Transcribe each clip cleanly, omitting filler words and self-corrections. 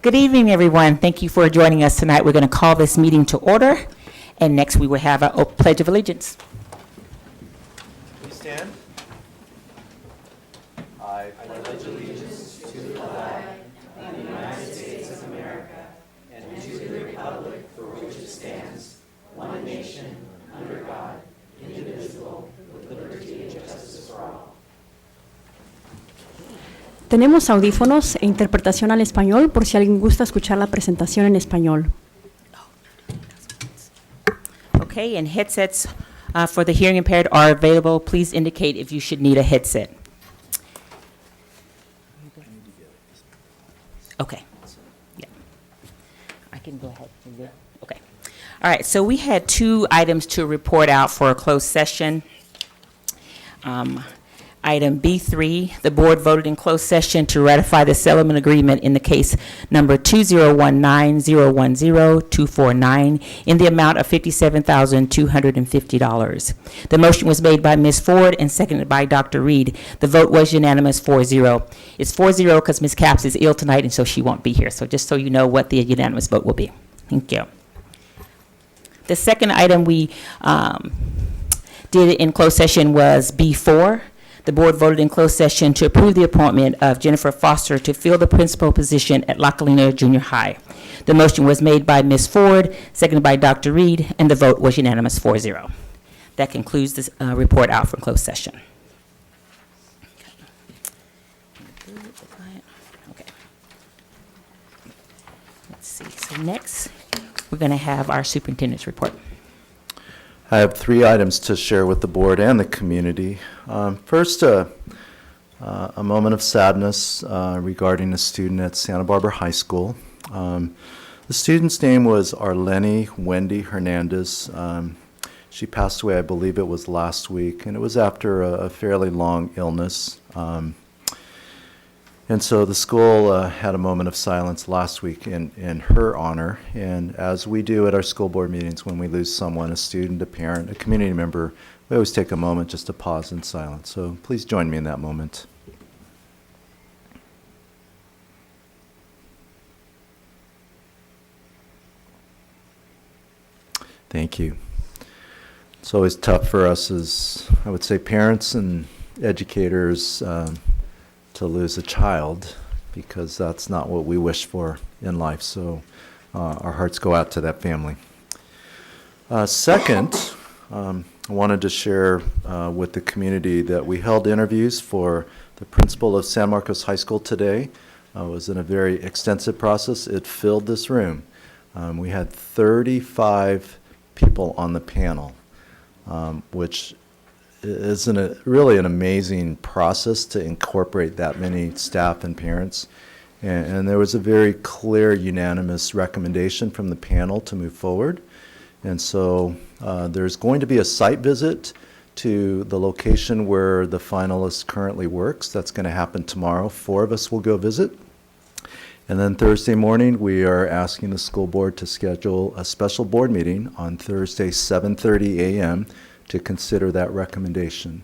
Good evening, everyone. Thank you for joining us tonight. We're going to call this meeting to order, and next we will have our Pledge of Allegiance. Please stand. I pledge allegiance to the flag of the United States of America and to the republic for which it stands, one nation, under God, indivisible, with liberty and justice for all. Tenemos audífonos e interpretación al español por si alguien gusta escuchar la presentación en español. Okay, and headsets for the hearing impaired are available. Please indicate if you should need a headset. Okay. Yeah. I can go ahead. Okay. All right, so we had two items to report out for a closed session. Item B3, the board voted in closed session to ratify the settlement agreement in the case number 2019010-249 in the amount of $57,250. The motion was made by Ms. Ford and seconded by Dr. Reed. The vote was unanimous 4-0. It's 4-0 because Ms. Capps is ill tonight and so she won't be here. So just so you know what the unanimous vote will be. Thank you. The second item we did in closed session was B4. The board voted in closed session to approve the appointment of Jennifer Foster to fill the principal position at La Colina Junior High. The motion was made by Ms. Ford, seconded by Dr. Reed, and the vote was unanimous 4-0. That concludes this report out from closed session. Okay. Let's see. So next, we're going to have our superintendent's report. I have three items to share with the board and the community. First, a moment of sadness regarding a student at Santa Barbara High School. The student's name was Arlene Wendy Hernandez. She passed away, I believe it was last week, and it was after a fairly long illness. And so the school had a moment of silence last week in her honor. And as we do at our school board meetings when we lose someone, a student, a parent, a community member, we always take a moment just to pause in silence. So please join me in that moment. Thank you. It's always tough for us as, I would say, parents and educators to lose a child, because that's not what we wish for in life. So our hearts go out to that family. Second, I wanted to share with the community that we held interviews for the principal of San Marcos High School today. It was in a very extensive process. It filled this room. We had 35 people on the panel, which isn't really an amazing process to incorporate that many staff and parents. And there was a very clear, unanimous recommendation from the panel to move forward. And so there's going to be a site visit to the location where the finalist currently works. That's going to happen tomorrow. 4 of us will go visit. And then Thursday morning, we are asking the school board to schedule a special board meeting on Thursday, 7:30 a.m., to consider that recommendation.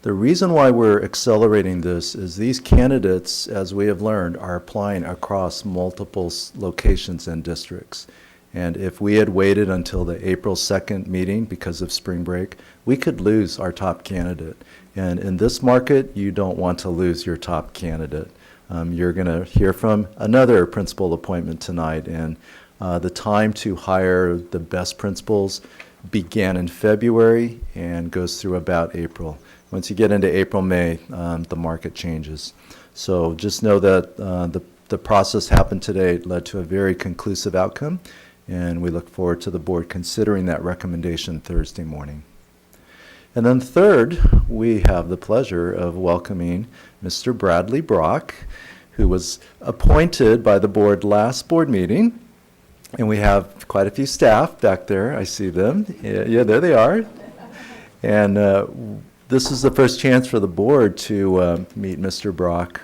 The reason why we're accelerating this is these candidates, as we have learned, are applying across multiple locations and districts. And if we had waited until the April 2nd meeting because of spring break, we could lose our top candidate. And in this market, you don't want to lose your top candidate. You're going to hear from another principal appointment tonight, and the time to hire the best principals began in February and goes through about April. Once you get into April, May, the market changes. So just know that the process happened today. It led to a very conclusive outcome, and we look forward to the board considering that recommendation Thursday morning. And then third, we have the pleasure of welcoming Mr. Bradley Brock, who was appointed by the board last board meeting. And we have quite a few staff back there. I see them. Yeah, there they are. And this is the first chance for the board to meet Mr. Brock.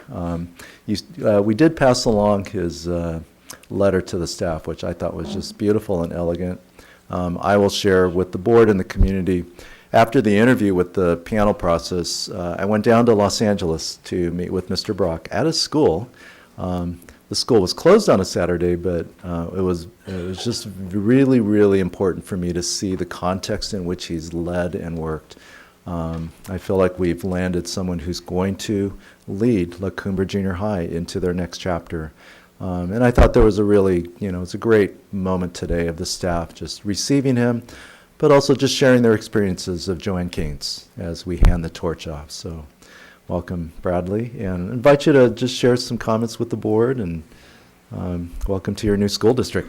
We did pass along his letter to the staff, which I thought was just beautiful and elegant. I will share with the board and the community. After the interview with the panel process, I went down to Los Angeles to meet with Mr. Brock at his school. the school was closed on a Saturday, but it was just really, really important for me to see the context in which he's led and worked. I feel like we've landed someone who's going to lead La Cumbre Junior High into their next chapter. And I thought there was a really, it's a great moment today of the staff just receiving him, but also just sharing their experiences of Joanne Keynes as we hand the torch off. So welcome, Bradley, and invite you to just share some comments with the board, and welcome to your new school district.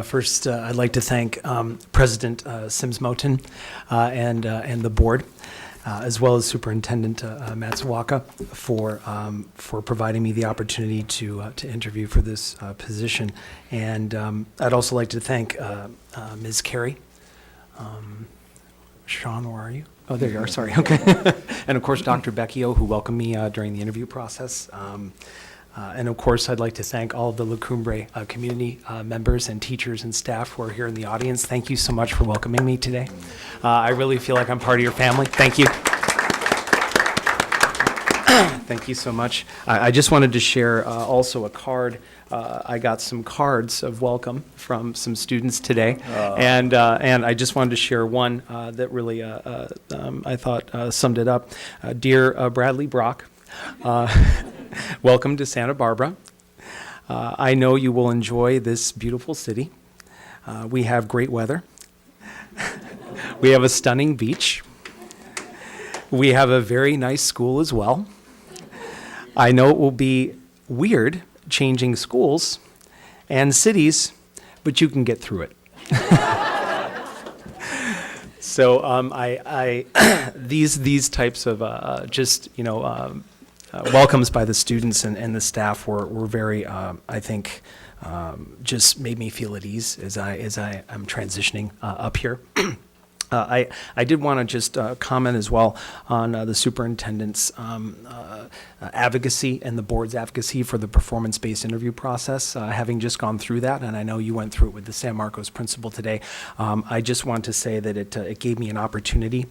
First, I'd like to thank President Sims Moten and the board, as well as Superintendent Matsuwaka for providing me the opportunity to interview for this position. And I'd also like to thank Ms. Carey. Sean, where are you? Oh, there you are. Sorry. Okay. And of course, Dr. Becchio, who welcomed me during the interview process. And of course, I'd like to thank all of the La Cumbre community members and teachers and staff who are here in the audience. Thank you so much for welcoming me today. I really feel like I'm part of your family. Thank you. Thank you so much. I just wanted to share also a card. I got some cards of welcome from some students today, and I just wanted to share one that really I thought summed it up. Dear Bradley Brock, welcome to Santa Barbara. I know you will enjoy this beautiful city. We have great weather. We have a stunning beach. We have a very nice school as well. I know it will be weird changing schools and cities, but you can get through it. So these types of welcomes by the students and the staff were very, I think, just made me feel at ease as I am transitioning up here. I did want to just comment as well on the superintendent's advocacy and the board's advocacy for the performance-based interview process. Having just gone through that, and I know you went through it with the San Marcos principal today, I just want to say that it gave me an opportunity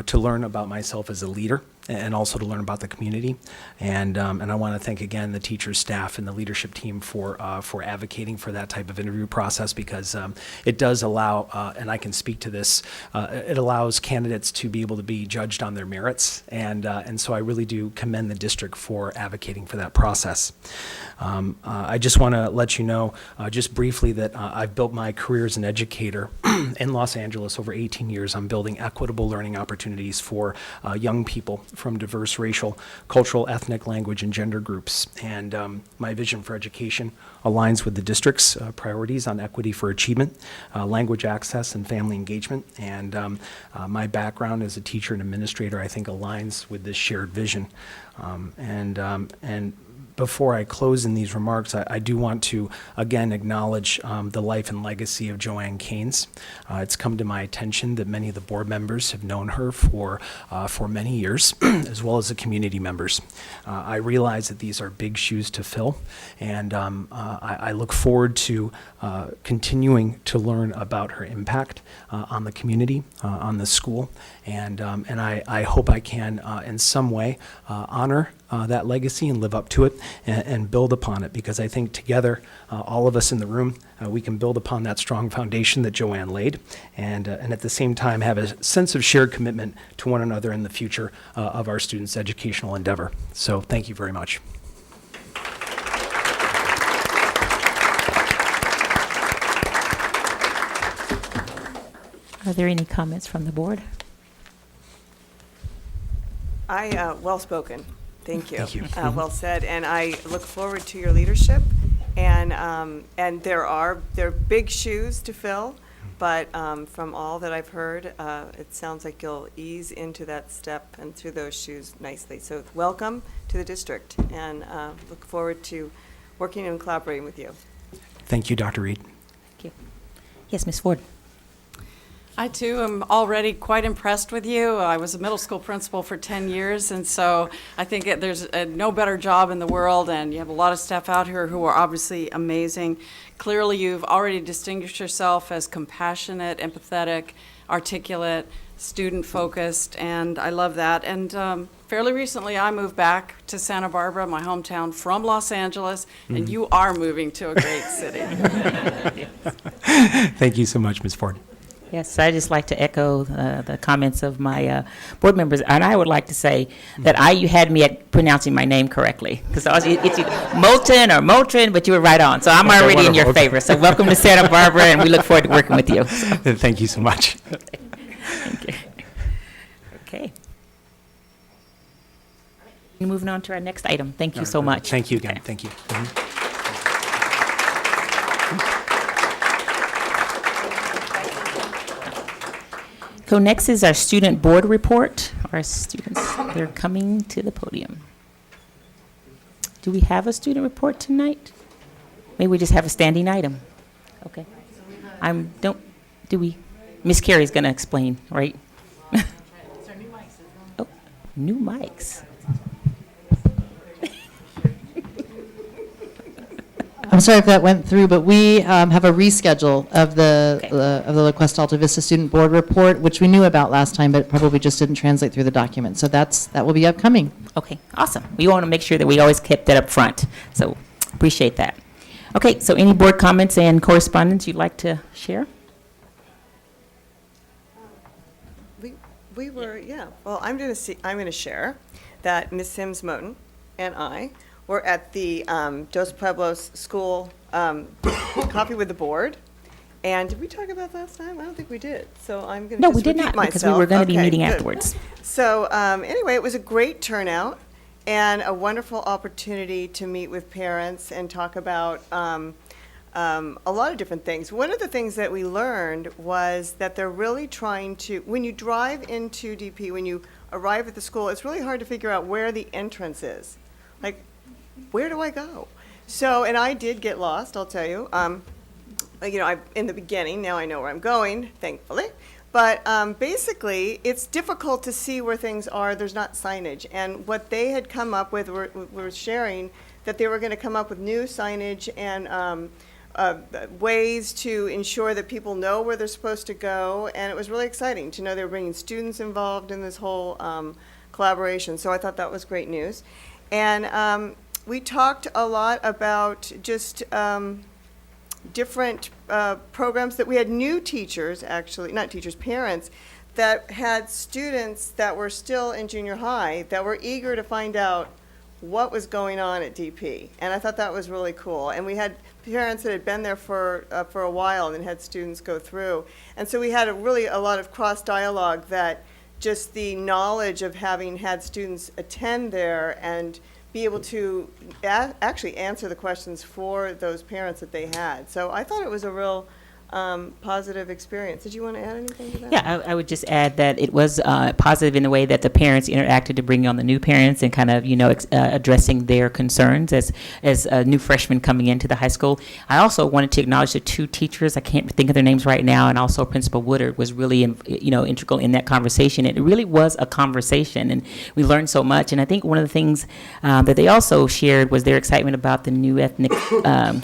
to learn about myself as a leader, and also to learn about the community. And I want to thank again the teachers, staff, and the leadership team for advocating for that type of interview process, because it does allow, and I can speak to this, it allows candidates to be able to be judged on their merits. And so I really do commend the district for advocating for that process. I just want to let you know just briefly that I've built my career as an educator in Los Angeles over 18 years. I'm building equitable learning opportunities for young people from diverse racial, cultural, ethnic, language, and gender groups. And my vision for education aligns with the district's priorities on equity for achievement, language access, and family engagement. And my background as a teacher and administrator, I think, aligns with this shared vision. And before I close in these remarks, I do want to again acknowledge the life and legacy of Joanne Keynes. It's come to my attention that many of the board members have known her for many years, as well as the community members. I realize that these are big shoes to fill, and I look forward to continuing to learn about her impact on the community, on the school, and I hope I can in some way honor that legacy and live up to it and build upon it, because I think together, all of us in the room, we can build upon that strong foundation that Joanne laid, and at the same time have a sense of shared commitment to one another in the future of our students' educational endeavor. So thank you very much. Are there any comments from the board? Well spoken. Thank you. Thank you. Well said. And I look forward to your leadership. And there are big shoes to fill, but from all that I've heard, it sounds like you'll ease into that step and through those shoes nicely. So welcome to the district, and look forward to working and collaborating with you. Thank you, Dr. Reed. Thank you. Yes, Ms. Ford. I, too, am already quite impressed with you. I was a middle school principal for 10 years, and so I think there's no better job in the world, and you have a lot of staff out here who are obviously amazing. Clearly, you've already distinguished yourself as compassionate, empathetic, articulate, student-focused, and I love that. And fairly recently, I moved back to Santa Barbara, my hometown, from Los Angeles, and you are moving to a great city. Thank you so much, Ms. Ford. Yes, I'd just like to echo the comments of my board members, and I would like to say that you had me at pronouncing my name correctly, because it's either Moulton or Motrin, but you were right on, so I'm Okay, already in your wonderful. favor. So welcome to Santa Barbara, and we look forward to working with you. Thank you so much. Thank you. Okay. Moving on to our next item. Thank you so much. Thank you again. Okay. Thank you. So next is our student board report. Our students, they're coming to the podium. Do we have a student report tonight? Maybe we just have a standing item. Okay. Do we? Miss Carey's going to explain, right? Oh, new mics. I'm sorry if that went through, but we have a reschedule of the Okay. La Cuesta Alta Vista Student Board Report, which we knew about last time, but probably just didn't translate through the document. So that will be upcoming. Okay, awesome. We want to make sure that we always kept that up front, so appreciate that. Okay, so any board comments and correspondence you'd like to share? We were, yeah, well, I'm going to share that Ms. Sims Moten and I were at the Dos Pueblos School Coffee with the Board. And did we talk about that last time? I don't think we did. So I'm going to No, just we did repeat not, because we myself. were going to be Okay, meeting good. afterwards. So anyway, it was a great turnout and a wonderful opportunity to meet with parents and talk about a lot of different things. One of the things that we learned was that they're really trying to, when you drive into DP, when you arrive at the school, it's really hard to figure out where the entrance is. Like, where do I go? So, and I did get lost, I'll tell you. In the beginning, now I know where I'm going, thankfully. But basically, it's difficult to see where things are. There's not signage. And what they had come up with, were sharing that they were going to come up with new signage and ways to ensure that people know where they're supposed to go. And it was really exciting to know they were bringing students involved in this whole collaboration. So I thought that was great news. And we talked a lot about just different programs that we had new teachers, actually, not teachers, parents, that had students that were still in junior high that were eager to find out what was going on at DP. And I thought that was really cool. And we had parents that had been there for a while and then had students go through. And so we had a lot of cross dialogue that just the knowledge of having had students attend there and be able to actually answer the questions for those parents that they had. So I thought it was a real positive experience. Did you want to add anything to that? Yeah, I would just add that it was positive in the way that the parents interacted to bring on the new parents and kind of, addressing their concerns as new freshmen coming into the high school. I also wanted to acknowledge the two teachers. I can't think of their names right now, and also Principal Woodard was really, integral in that conversation. It really was a conversation, and we learned so much. And I think one of the things that they also shared was their excitement about the new ethnic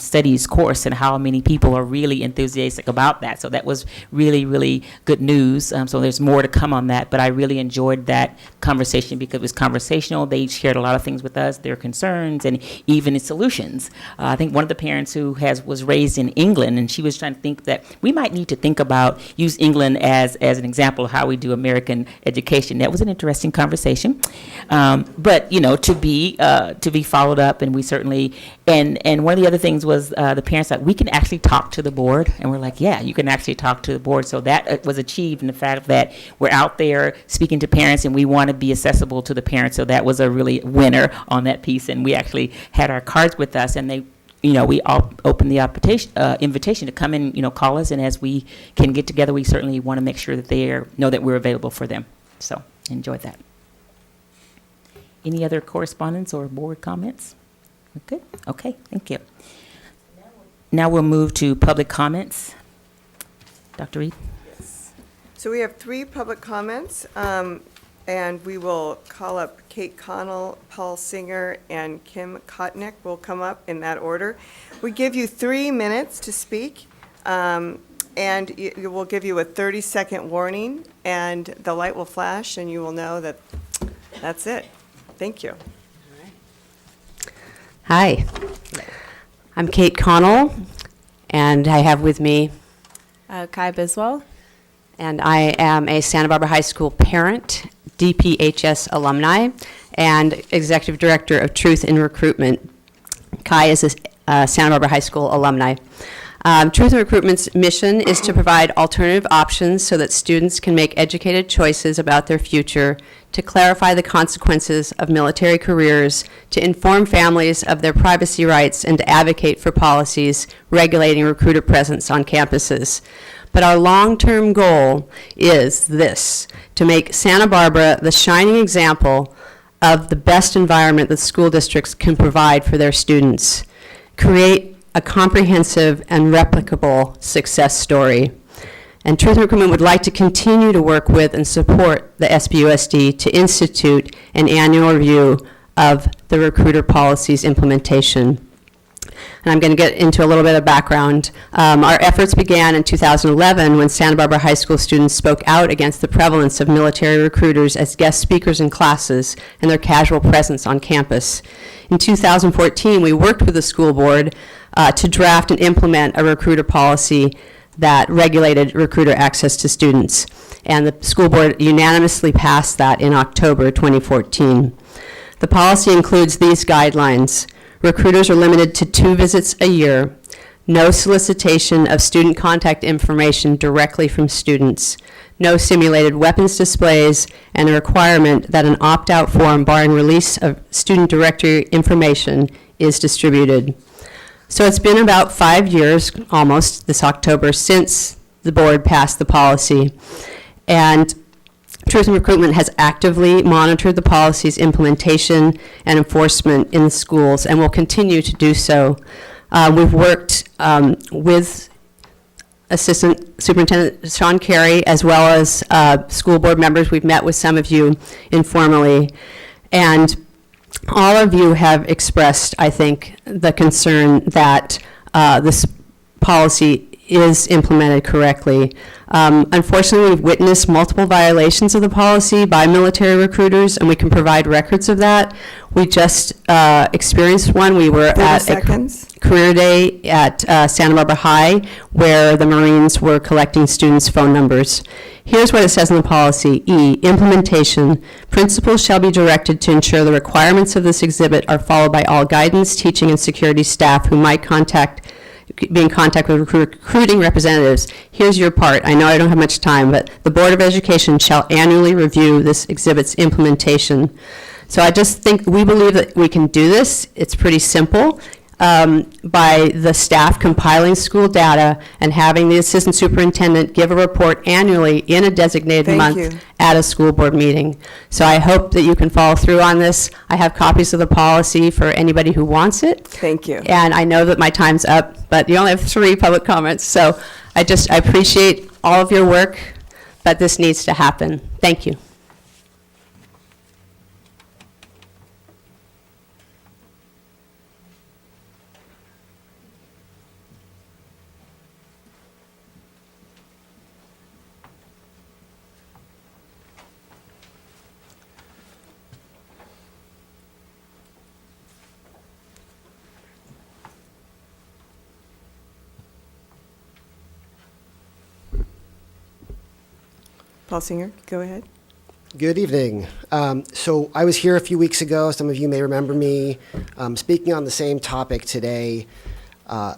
studies course and how many people are really enthusiastic about that. So that was really, really good news. So there's more to come on that, but I really enjoyed that conversation because it was conversational. They shared a lot of things with us, their concerns, and even solutions. I think one of the parents who was raised in England, and she was trying to think that we might need to use England as an example of how we do American education. That was an interesting conversation. But, to be followed up, and we certainly, and one of the other things was the parents like, we can actually talk to the board, and we're like, yeah, you can actually talk to the board. So that was achieved in the fact that we're out there speaking to parents, and we want to be accessible to the parents. So that was a really winner on that piece, and we actually had our cards with us, and they, we all opened the invitation to come and, call us, and as we can get together, we certainly want to make sure that they know that we're available for them. So enjoyed that. Any other correspondence or board comments? Good. Okay, thank you. Now we'll move to public comments. Dr. Reed? So we have 3 public comments, and we will call up Kate Connell, Paul Singer, and Kim Kotnick will come up in that order. We give you 3 minutes to speak, and and we'll give you a 30-second warning, and the light will flash, and you will know that that's it. Thank you. Hi, I'm Kate Connell, and I have with me, Kai Biswell. and I am a Santa Barbara High School parent, DPHS alumni, and Executive Director of Truth in Recruitment. Kai is a Santa Barbara High School alumni. Truth in Recruitment's mission is to provide alternative options so that students can make educated choices about their future, to clarify the consequences of military careers, to inform families of their privacy rights, and to advocate for policies regulating recruiter presence on campuses. But our long-term goal is this: to make Santa Barbara the shining example of the best environment that school districts can provide for their students. Create a comprehensive and replicable success story. And Truth in Recruitment would like to continue to work with and support the SBUSD to institute an annual review of the recruiter policies implementation. And I'm going to get into a little bit of background. Our efforts began in 2011 when Santa Barbara High School students spoke out against the prevalence of military recruiters as guest speakers in classes and their casual presence on campus. In 2014, we worked with the school board to draft and implement a recruiter policy that regulated recruiter access to students. And the school board unanimously passed that in October 2014. The policy includes these guidelines. Recruiters are limited to 2 visits a year, no solicitation of student contact information directly from students, no simulated weapons displays, and a requirement that an opt-out form barring release of student directory information is distributed. So it's been about 5 years, almost, this October, since the board passed the policy. And Truth in Recruitment has actively monitored the policy's implementation and enforcement in the schools and will continue to do so. We've worked with Assistant Superintendent Sean Carey as well as school board members. We've met with some of you informally. And all of you have expressed, I think, the concern that this policy is implemented correctly. Unfortunately, we've witnessed multiple violations of the policy by military recruiters, and we can provide records of that. We just experienced one. We were 30 at seconds. a career day at Santa Barbara High where the Marines were collecting students' phone numbers. Here's what it says in the policy. E, implementation. Principals shall be directed to ensure the requirements of this exhibit are followed by all guidance, teaching, and security staff who might be in contact with recruiting representatives. Here's your part. I know I don't have much time, but the Board of Education shall annually review this exhibit's implementation. So I just think we believe that we can do this. It's pretty simple. By the staff compiling school data and having the assistant superintendent give a report annually in a designated Thank month you. at a school board meeting. So I hope that you can follow through on this. I have copies of the policy for anybody who wants it. Thank you. And I know that my time's up, but you only have 3 public comments. So I appreciate all of your work, but this needs to happen. Thank you. Paul Singer, go ahead. Good evening. So I was here a few weeks ago. Some of you may remember me speaking on the same topic today. I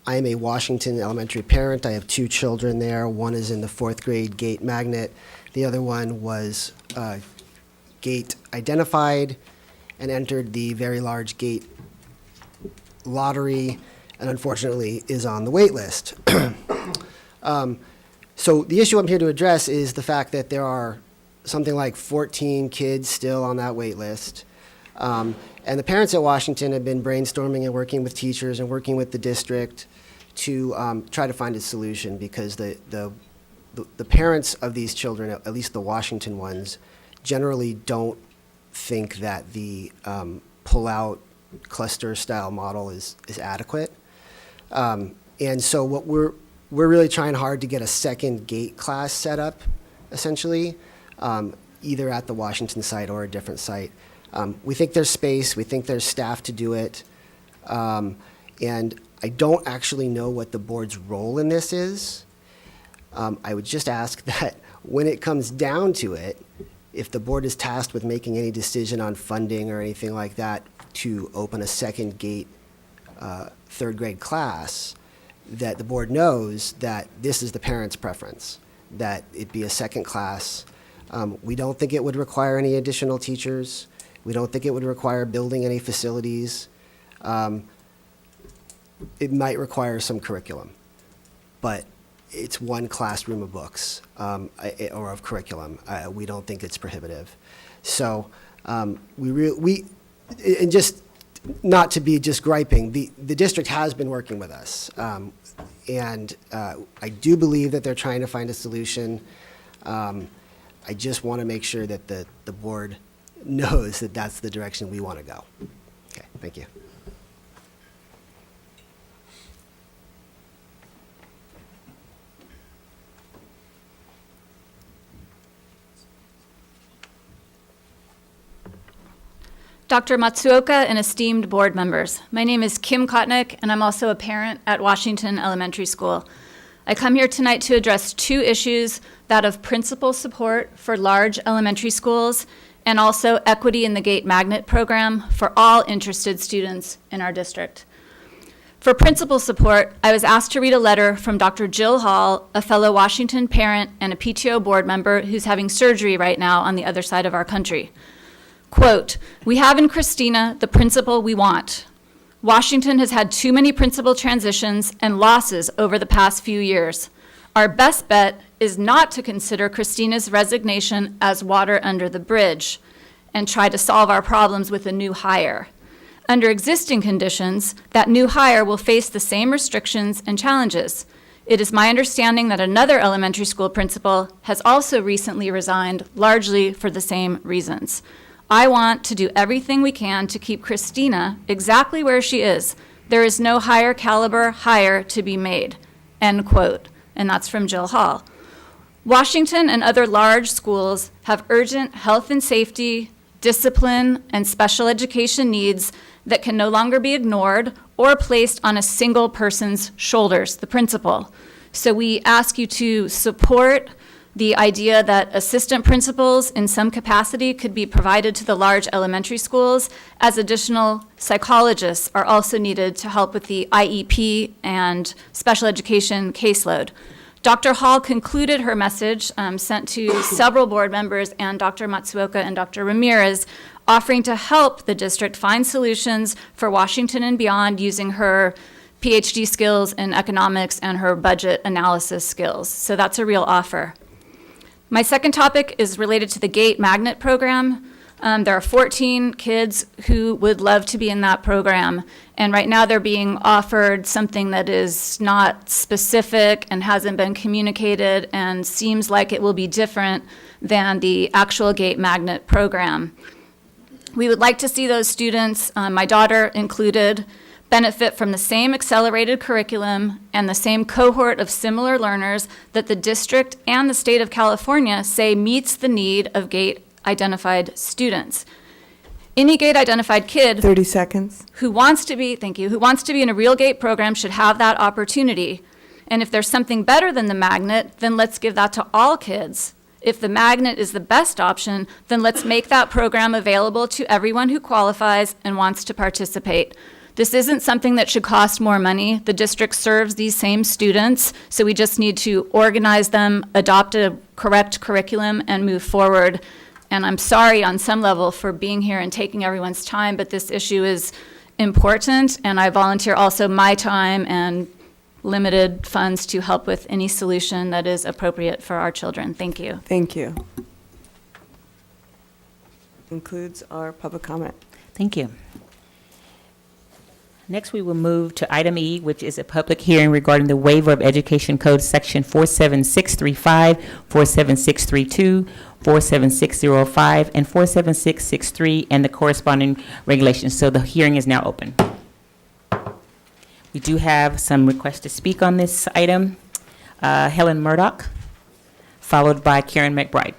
am a Washington elementary parent. I have 2 children there. One is in the 4th grade gate magnet. The other one was gate identified and entered the very large gate lottery and unfortunately is on the wait list. So the issue I'm here to address is the fact that there are something like 14 kids still on that wait list. And the parents at Washington have been brainstorming and working with teachers and working with the district to try to find a solution because the parents of these children, at least the Washington ones, generally don't think that the pull-out cluster style model is adequate. And so what we're we're really trying hard to get a second gate class set up, essentially, either at the Washington site or a different site. We think there's space, we think there's staff to do it, and I don't actually know what the board's role in this is. I would just ask that when it comes down to it, if the board is tasked with making any decision on funding or anything like that to open a second gate third grade class, that the board knows that this is the parent's preference, that it be a second class. We don't think it would require any additional teachers. We don't think it would require building any facilities. It might require some curriculum, but it's one classroom of books or of curriculum. We don't think it's prohibitive. So and just not to be just griping, the district has been working with us. And I do believe that they're trying to find a solution. I just want to make sure that the board knows that that's the direction we want to go. Okay, thank you. Dr. Matsuoka and esteemed board members, my name is Kim Kotnick, and I'm also a parent at Washington Elementary School. I come here tonight to address two issues, that of principal support for large elementary schools and also equity in the GATE Magnet program for all interested students in our district. For principal support, I was asked to read a letter from Dr. Jill Hall, a fellow Washington parent and a PTO board member who's having surgery right now on the other side of our country. Quote, "We have in Christina the principal we want. Washington has had too many principal transitions and losses over the past few years. Our best bet is not to consider Christina's resignation as water under the bridge and try to solve our problems with a new hire. Under existing conditions, that new hire will face the same restrictions and challenges. It is my understanding that another elementary school principal has also recently resigned, largely for the same reasons. I want to do everything we can to keep Christina exactly where she is. There is no higher caliber hire to be made," end quote. And that's from Jill Hall. Washington and other large schools have urgent health and safety, discipline, and special education needs that can no longer be ignored or placed on a single person's shoulders, the principal. So we ask you to support the idea that assistant principals in some capacity could be provided to the large elementary schools, as additional psychologists are also needed to help with the IEP and special education caseload. Dr. Hall concluded her message sent to several board members and Dr. Matsuoka and Dr. Ramirez, offering to help the district find solutions for Washington and beyond using her PhD skills in economics and her budget analysis skills. So that's a real offer. My second topic is related to the GATE Magnet program. There are 14 kids who would love to be in that program, and right now they're being offered something that is not specific and hasn't been communicated and seems like it will be different than the actual GATE Magnet program. We would like to see those students, my daughter included, benefit from the same accelerated curriculum and the same cohort of similar learners that the district and the state of California say meets the need of GATE-identified students. Any GATE-identified kid 30 seconds. who wants to be in a real GATE program should have that opportunity. And if there's something better than the magnet, then let's give that to all kids. If the magnet is the best option, then let's make that program available to everyone who qualifies and wants to participate. This isn't something that should cost more money. The district serves these same students, so we just need to organize them, adopt a correct curriculum, and move forward. And I'm sorry on some level for being here and taking everyone's time, but this issue is important, and I volunteer also my time and limited funds to help with any solution that is appropriate for our children. Thank you. Thank you. Concludes our public comment. Thank you. Next, we will move to item E, which is a public hearing regarding the waiver of Education Code Section 47635, 47632, 47605, and 47663, and the corresponding regulations. So the hearing is now open. We do have some requests to speak on this item. Helen Murdoch, followed by Karen McBride.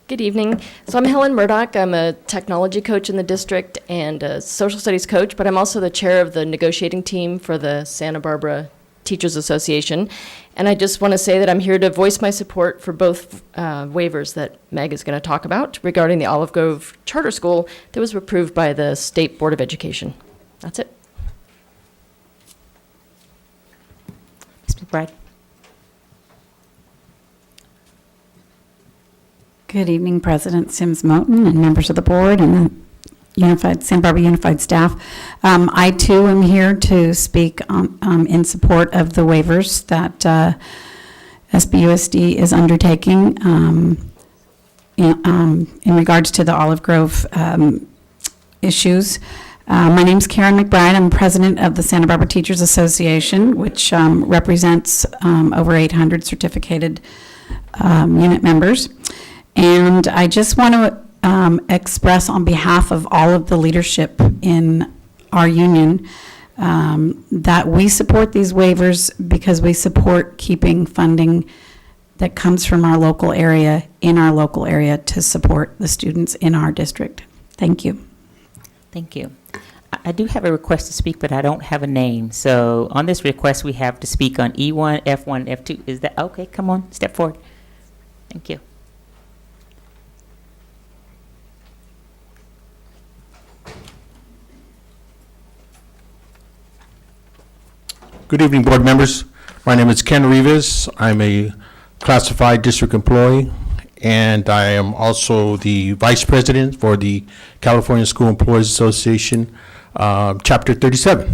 Good evening. So I'm Helen Murdoch. I'm a technology coach in the district and a social studies coach, but I'm also the chair of the negotiating team for the Santa Barbara Teachers Association. And I just want to say that I'm here to voice my support for both waivers that Meg is going to talk about regarding the Olive Grove Charter School that was approved by the State Board of Education. That's it. Ms. McBride. Good evening, President Sims Moten and members of the board and the Santa Barbara Unified staff. I too am here to speak in support of the waivers that SBUSD is undertaking in regards to the Olive Grove issues. My name's Karen McBride. I'm president of the Santa Barbara Teachers Association, which represents over 800 certificated unit members. And I just want to express on behalf of all of the leadership in our union that we support these waivers because we support keeping funding that comes from our local area in our local area to support the students in our district. Thank you. Thank you. I do have a request to speak, but I don't have a name. So on this request, we have to speak on E1, F1, F2. Is that okay? Come on, step forward. Thank you. Good evening, board members. My name is Ken Rivas. I'm a classified district employee, and I am also the vice president for the California School Employees Association, Chapter 37.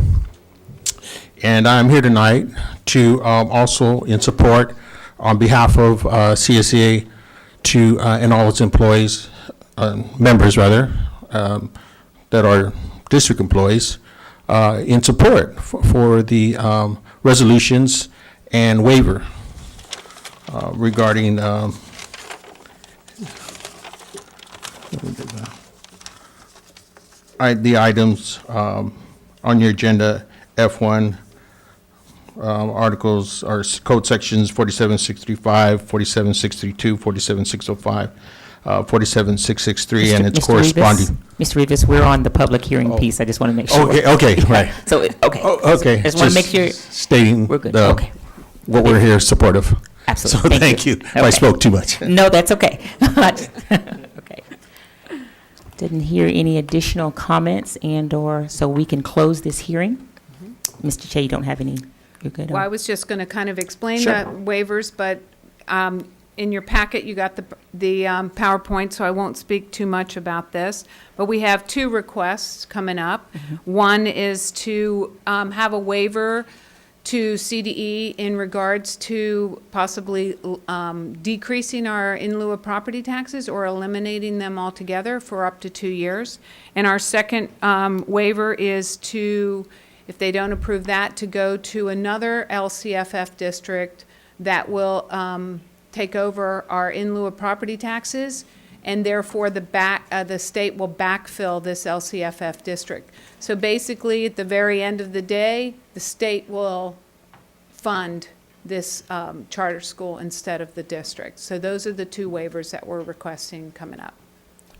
And I'm here tonight to also in support on behalf of CSEA to and all its employees, members rather, that are district employees, in support for the resolutions and waiver regarding the items on your agenda, F1, articles or code sections 47635, 47632, 47605, 47663, and its corresponding. Mr. Rivas, we're on the public hearing piece. I just want to make sure. Okay, right. So, okay. Okay. I just want to make sure. Stating we're good. Okay. What we're here supportive. Absolutely. So thank you. If I spoke too much. No, that's okay. Okay. Didn't hear any additional comments and/or so we can close this hearing. Mr. Che, you don't have any. You're good. Well, I was just going to kind of explain Sure. the waivers, but in your packet, you got the PowerPoint, so I won't speak too much about this. But we have two requests coming up. One is to have a waiver to CDE in regards to possibly decreasing our in lieu of property taxes or eliminating them altogether for up to 2 years. And our second waiver is to, if they don't approve that, to go to another LCFF district that will take over our in lieu of property taxes, and therefore the state will backfill this LCFF district. So basically, at the very end of the day, the state will fund this charter school instead of the district. So those are the two waivers that we're requesting coming up.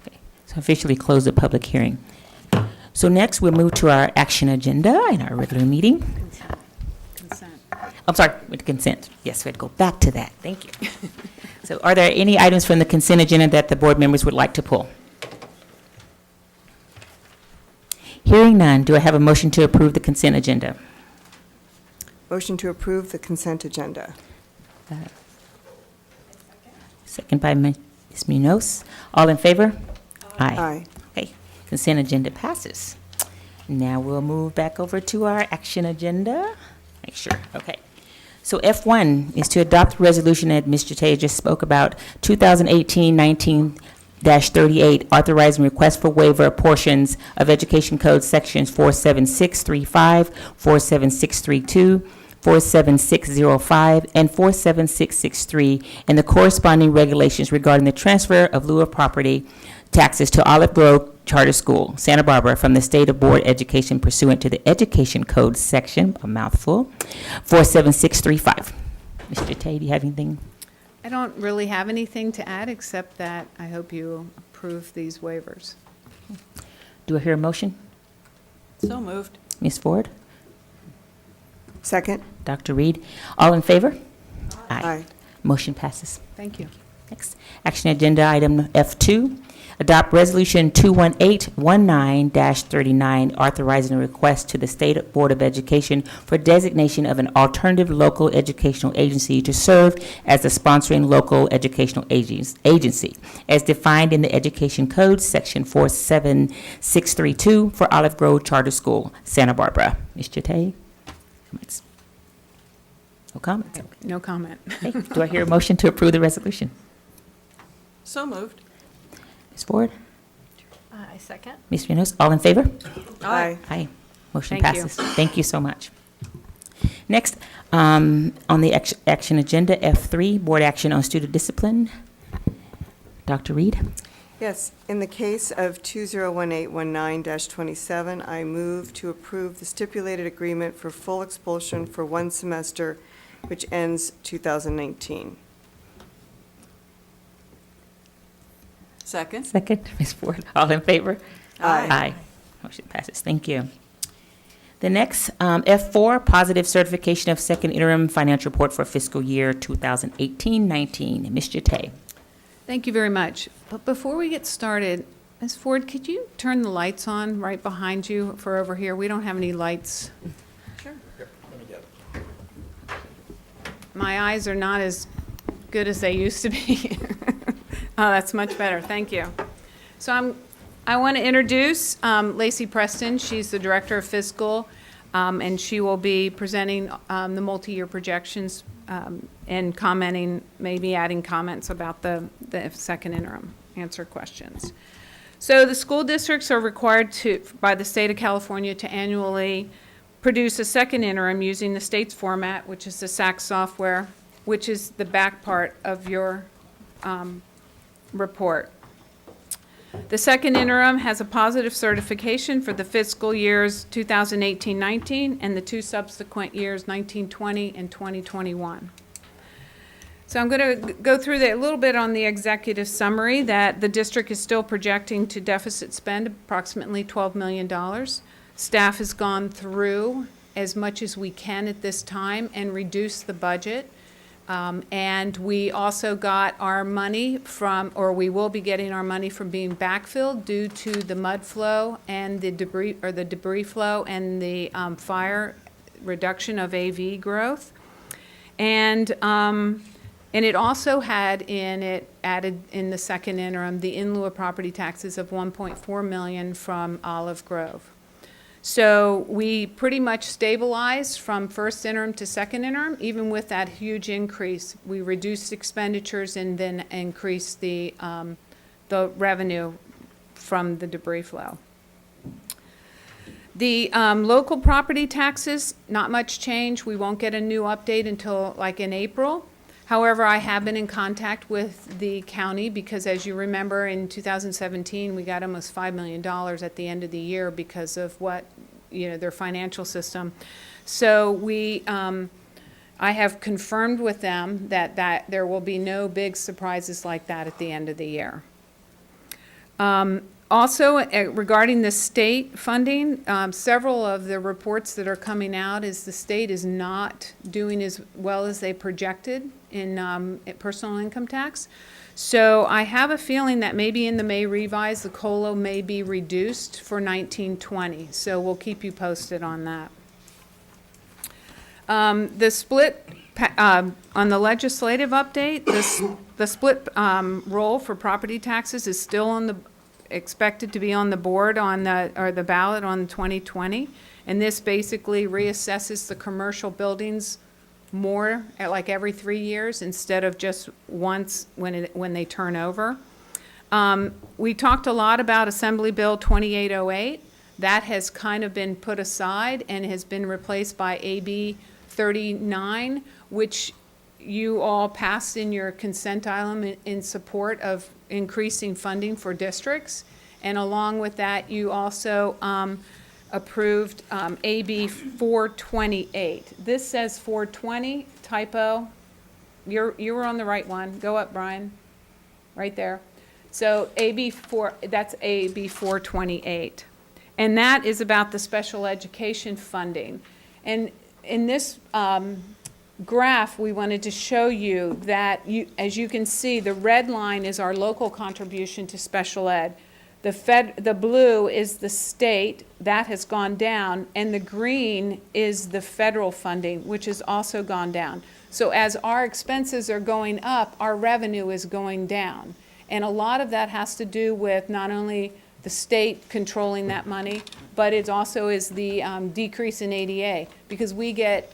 Okay. So officially close the public hearing. So next, we'll move to our action agenda in our regular meeting. Consent. I'm sorry, with consent. Yes, we had to go back to that. Thank you. So are there any items from the consent agenda that the board members would like to pull? Hearing none, do I have a motion to approve the consent agenda? Motion to approve the consent agenda. Second by Ms. Munoz. All in favor? Aye. Okay, consent agenda passes. Now we'll move back over to our action agenda. Make sure, okay. So F1 is to adopt the resolution that Mr. Tay just spoke about, 2018-19-38, authorizing request for waiver of portions of Education Code sections 47635, 47632, 47605, and 47663, and the corresponding regulations regarding the transfer of lieu of property taxes to Olive Grove Charter School, Santa Barbara, from the State of Board Education pursuant to the Education Code section, a mouthful, 47635. Mr. Tay, do you have anything? I don't really have anything to add, except that I hope you approve these waivers. Do I hear a motion? So moved. Ms. Ford? Second? Dr. Reed? All in favor? Aye. Motion passes. Thank you. Next, action agenda item F2, adopt resolution 21819-39, authorizing a request to the State Board of Education for designation of an alternative local educational agency to serve as the sponsoring local educational agency, as defined in the Education Code, section 47632, for Olive Grove Charter School, Santa Barbara. Mr. Tay? Comments? No comments. No comment. Okay. Do I hear a motion to approve the resolution? So moved. Ms. Ford? I second. Ms. Munoz, all in favor? Aye. Aye. Motion Thank you. passes. Thank you so much. Next, on the action agenda, F3, board action on student discipline. Dr. Reed? Yes, in the case of 201819-27, I move to approve the stipulated agreement for full expulsion for one semester, which ends 2019. Second. Second. Ms. Ford, all in favor? Aye. Aye. Motion passes. Thank you. The next, F4, positive certification of second interim financial report for fiscal year 2018-19. Ms. Jate. Thank you very much. But before we get started, Ms. Ford, could you turn the lights on right behind you for over here? We don't have any lights. Sure. My eyes are not as good as they used to be. Oh, that's much better. Thank you. So I want to introduce Lacey Preston. She's the Director of Fiscal, and she will be presenting the multi-year projections and commenting, maybe adding comments about the second interim, answer questions. So the school districts are required by the state of California to annually produce a second interim using the state's format, which is the SAC software, which is the back part of your report. The second interim has a positive certification for the fiscal years 2018-19 and the two subsequent years, 19-20 and 2021. So I'm going to go through a little bit on the executive summary that the district is still projecting to deficit spend approximately $12 million. Staff has gone through as much as we can at this time and reduced the budget. And we also got our money from, or we will be getting our money from being backfilled due to the mud flow and the debris flow and the fire reduction of AV growth. And it also had in it, added in the second interim, the in lieu of property taxes of $1.4 million from Olive Grove. So we pretty much stabilized from first interim to second interim, even with that huge increase. We reduced expenditures and then increased the revenue from the debris flow. The local property taxes, not much change. We won't get a new update until like in April. However, I have been in contact with the county because, as you remember, in 2017, we got almost $5 million at the end of the year because of what, their financial system. So I have confirmed with them that there will be no big surprises like that at the end of the year. Also, regarding the state funding, several of the reports that are coming out is the state is not doing as well as they projected in personal income tax. So I have a feeling that maybe in the May revise, the COLA may be reduced for 1920. So we'll keep you posted on that. The split on the legislative update, the split roll for property taxes is still expected to be on the board the ballot on 2020, and this basically reassesses the commercial buildings more like every 3 years instead of just once when they turn over. We talked a lot about Assembly Bill 2808. That has kind of been put aside and has been replaced by AB 39, which you all passed in your consent item in support of increasing funding for districts. And along with that, you also approved AB 428. This says 420, typo. You were on the right one. Go up, Brian. Right there. So that's AB 428. And that is about the special education funding. And in this graph, we wanted to show you that, as you can see, the red line is our local contribution to special ed. The blue is the state, that has gone down, and the green is the federal funding, which has also gone down. So as our expenses are going up, our revenue is going down. And a lot of that has to do with not only the state controlling that money, but it also is the decrease in ADA, because we get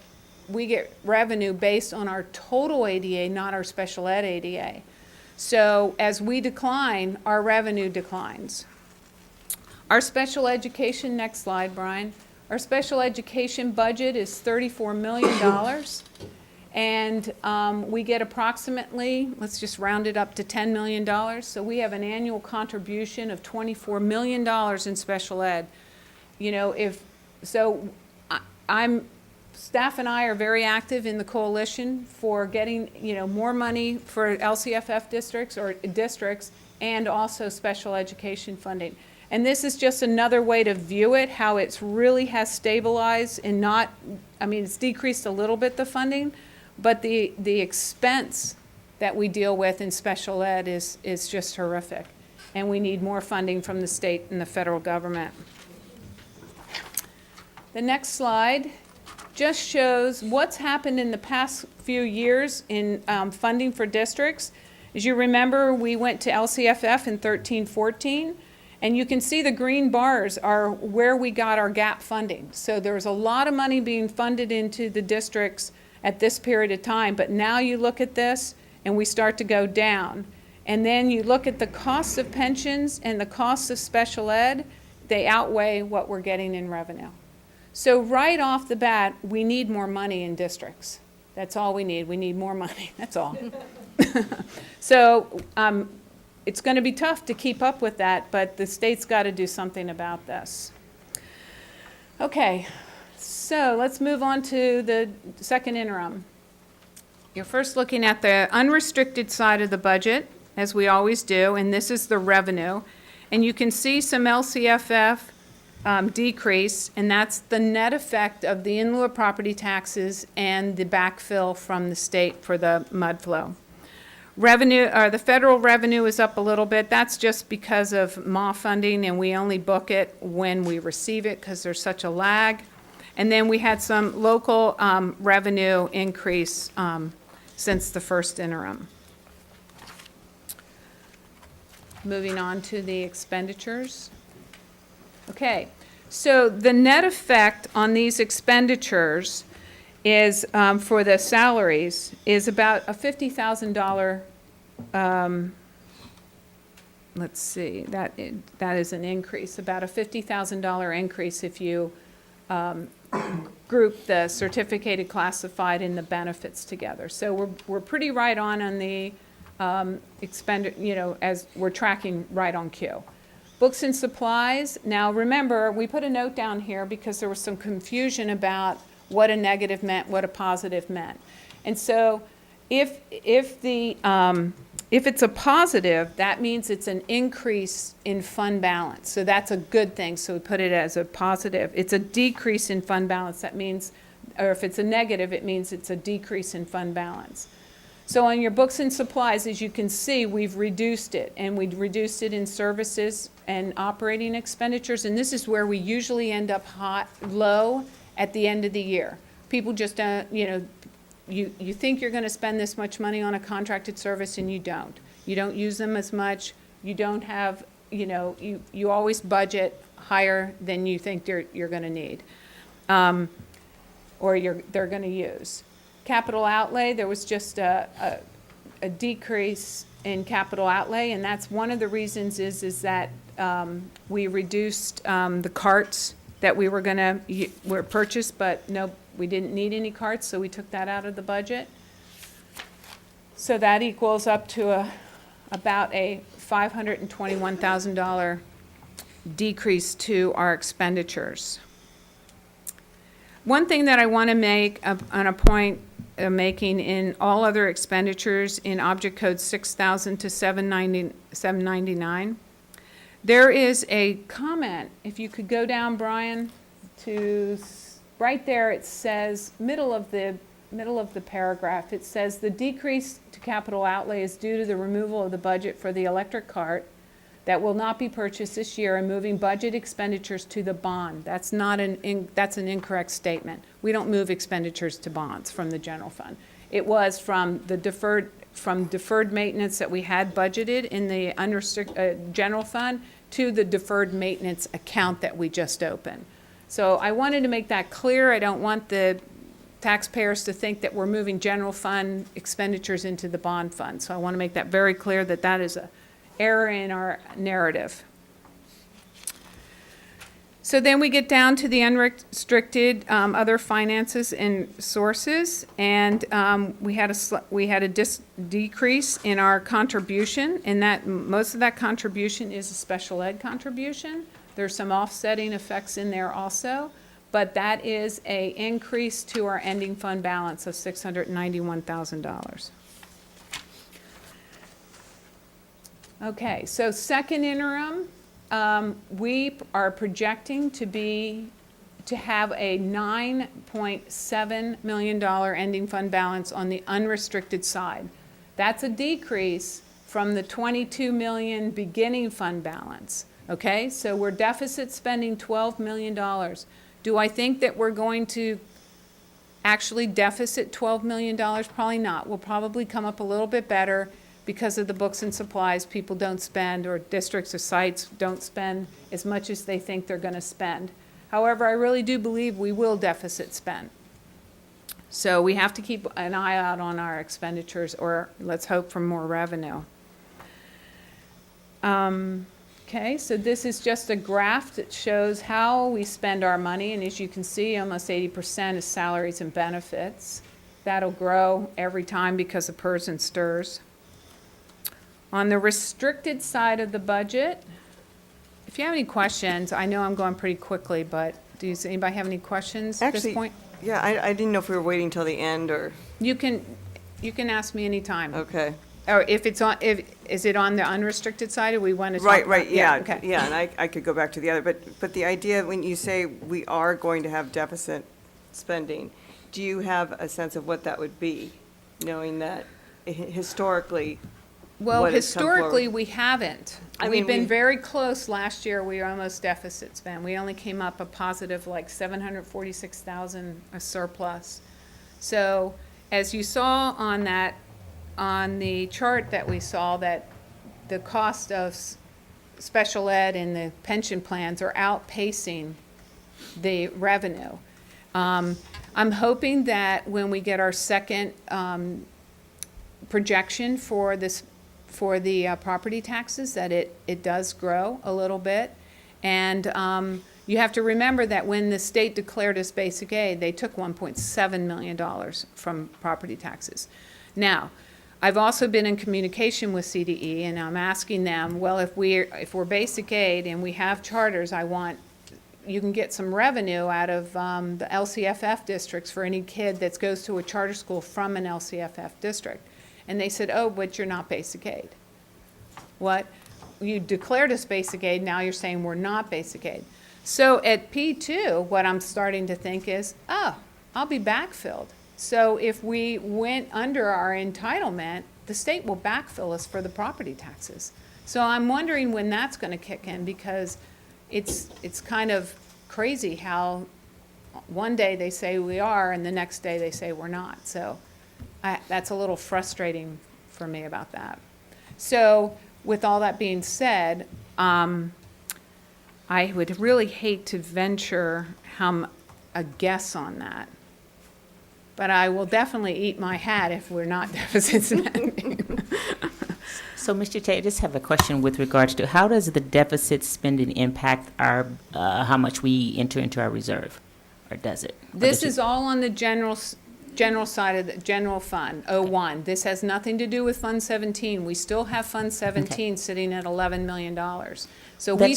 revenue based on our total ADA, not our special ed ADA. So as we decline, our revenue declines. Our special education, next slide, Brian. Our special education budget is $34 million. And we get approximately, let's just round it up to $10 million. So we have an annual contribution of $24 million in special ed. You know, staff and I are very active in the coalition for getting, more money for LCFF districts and also special education funding. And this is just another way to view it, how it's really has stabilized and it's decreased a little bit, the funding, but the expense that we deal with in special ed is just horrific. And we need more funding from the state and the federal government. The next slide just shows what's happened in the past few years in funding for districts. As you remember, we went to LCFF in 13-14, and you can see the green bars are where we got our gap funding. So there's a lot of money being funded into the districts at this period of time, but now you look at this and we start to go down. And then you look at the costs of pensions and the costs of special ed, they outweigh what we're getting in revenue. So right off the bat, we need more money in districts. That's all we need. We need more money. That's all. So it's going to be tough to keep up with that, but the state's got to do something about this. Okay, so let's move on to the second interim. You're first looking at the unrestricted side of the budget, as we always do, and this is the revenue. And you can see some LCFF decrease, and that's the net effect of the in lieu of property taxes and the backfill from the state for the mud flow. Revenue, or the federal revenue is up a little bit. That's just because of MAW funding, and we only book it when we receive it because there's such a lag. And then we had some local revenue increase since the first interim. Moving on to the expenditures. Okay, so the net effect on these expenditures is, for the salaries, is about a $50,000, let's see, that is an increase, about a $50,000 increase if you group the certificated, classified, and the benefits together. So we're pretty right on the as we're tracking right on cue. Books and supplies. Now remember, we put a note down here because there was some confusion about what a negative meant, what a positive meant. And so if it's a positive, that means it's an increase in fund balance. So that's a good thing. So we put it as a positive. It's a decrease in fund balance. That means, or if it's a negative, it means it's a decrease in fund balance. So on your books and supplies, as you can see, we've reduced it, and we reduced it in services and operating expenditures, and this is where we usually end up low at the end of the year. People just don't, you think you're going to spend this much money on a contracted service, and you don't. You don't use them as much. You don't have, you always budget higher than you think you're going to need, or they're going to use. Capital outlay, there was just a decrease in capital outlay, and that's one of the reasons is that we reduced the carts that we were purchased, but no, we didn't need any carts, so we took that out of the budget. So that equals up to about a $521,000 decrease to our expenditures. One thing that I want to make a point of making in all other expenditures in Object Code 6000 to 799, there is a comment, if you could go down, Brian, to right there, it says, middle of the paragraph, it says, the decrease to capital outlay is due to the removal of the budget for the electric cart that will not be purchased this year and moving budget expenditures to the bond. That's that's an incorrect statement. We don't move expenditures to bonds from the general fund. It was from the deferred maintenance that we had budgeted in the unrestricted general fund to the deferred maintenance account that we just opened. So I wanted to make that clear. I don't want the taxpayers to think that we're moving general fund expenditures into the bond fund. So I want to make that very clear that that is a error in our narrative. So then we get down to the unrestricted other finances and sources, and we had a decrease in our contribution, and that most of that contribution is a special ed contribution. There's some offsetting effects in there also, but that is a increase to our ending fund balance of $691,000. Okay, so second interim, we are projecting to have a $9.7 million ending fund balance on the unrestricted side. That's a decrease from the $22 million beginning fund balance. Okay, so we're deficit spending $12 million. Do I think that we're going to actually deficit $12 million? Probably not. We'll probably come up a little bit better because of the books and supplies people don't spend, or districts or sites don't spend as much as they think they're going to spend. However, I really do believe we will deficit spend. So we have to keep an eye out on our expenditures, or let's hope for more revenue. Okay, so this is just a graph that shows how we spend our money, and as you can see, almost 80% is salaries and benefits. That'll grow every time because of PERS and STRS. On the restricted side of the budget, if you have any questions, I know I'm going pretty quickly, but does anybody have any questions at this point? Yeah, I didn't know if we were waiting till the end, or. You can ask me anytime. Okay. Or if it's on, is it on the unrestricted side, or we want to talk Right, about- yeah, okay. yeah, and I could go back to the other, but the idea, when you say we are going to have deficit spending, do you have a sense of what that would be, knowing that historically? Well, what has come forward? historically, we haven't. I We've mean, been we- very close. Last year, we were almost deficit spend. We only came up a positive like 746,000, a surplus. So as you saw on that, on the chart that we saw, that the cost of special ed and the pension plans are outpacing the revenue. I'm hoping that when we get our second projection for this, for the property taxes, that it does grow a little bit. And you have to remember that when the state declared us basic aid, they took $1.7 million from property taxes. Now, I've also been in communication with CDE, and I'm asking them, well, if we're basic aid and we have charters, you can get some revenue out of the LCFF districts for any kid that goes to a charter school from an LCFF district. And they said, oh, but you're not basic aid. What? You declared us basic aid, now you're saying we're not basic aid. So at P2, what I'm starting to think is, oh, I'll be backfilled. So if we went under our entitlement, the state will backfill us for the property taxes. So I'm wondering when that's going to kick in, because it's kind of crazy how one day they say we are and the next day they say we're not. So that's a little frustrating for me about that. So with all that being said, I would really hate to venture a guess on that. But I will definitely eat my hat if we're not deficit spending. So, Mr. Tate, I just have a question with regards to how does the deficit spending impact our, how much we enter into our reserve, or does it? Or This does it- is all on the general General side of the, general fund, 01. This has nothing to do with Fund 17. We still have Fund 17 sitting at $11 million. So we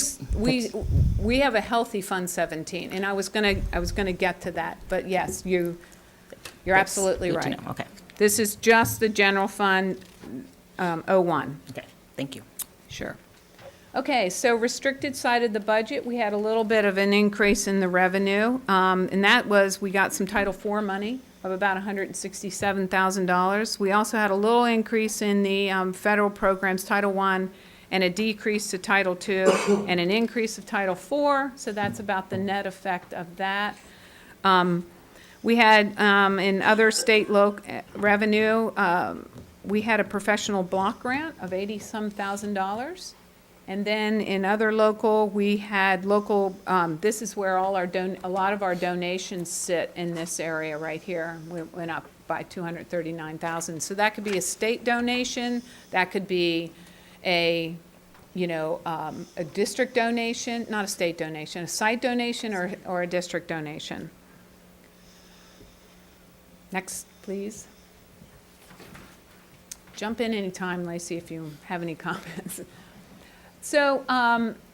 have a healthy Fund 17, and I was gonna get to that, but yes, you're absolutely good to right. know. Okay. This is just the general fund, 01. Okay, thank you. Sure. Okay, so restricted side of the budget, we had a little bit of an increase in the revenue, and that was, we got some Title IV money of about $167,000. We also had a little increase in the federal programs, Title I, and a decrease to Title II, and an increase of Title IV, so that's about the net effect of that. We had, in other state revenue, we had a professional block grant of $80-some thousand. And then in other local, we had local, this is where all our a lot of our donations sit in this area right here. We went up by $239,000. So that could be a state donation, that could be a, a district donation, not a state donation, a site donation or a district donation. Next, please. Jump in anytime, Lacey, if you have any comments. So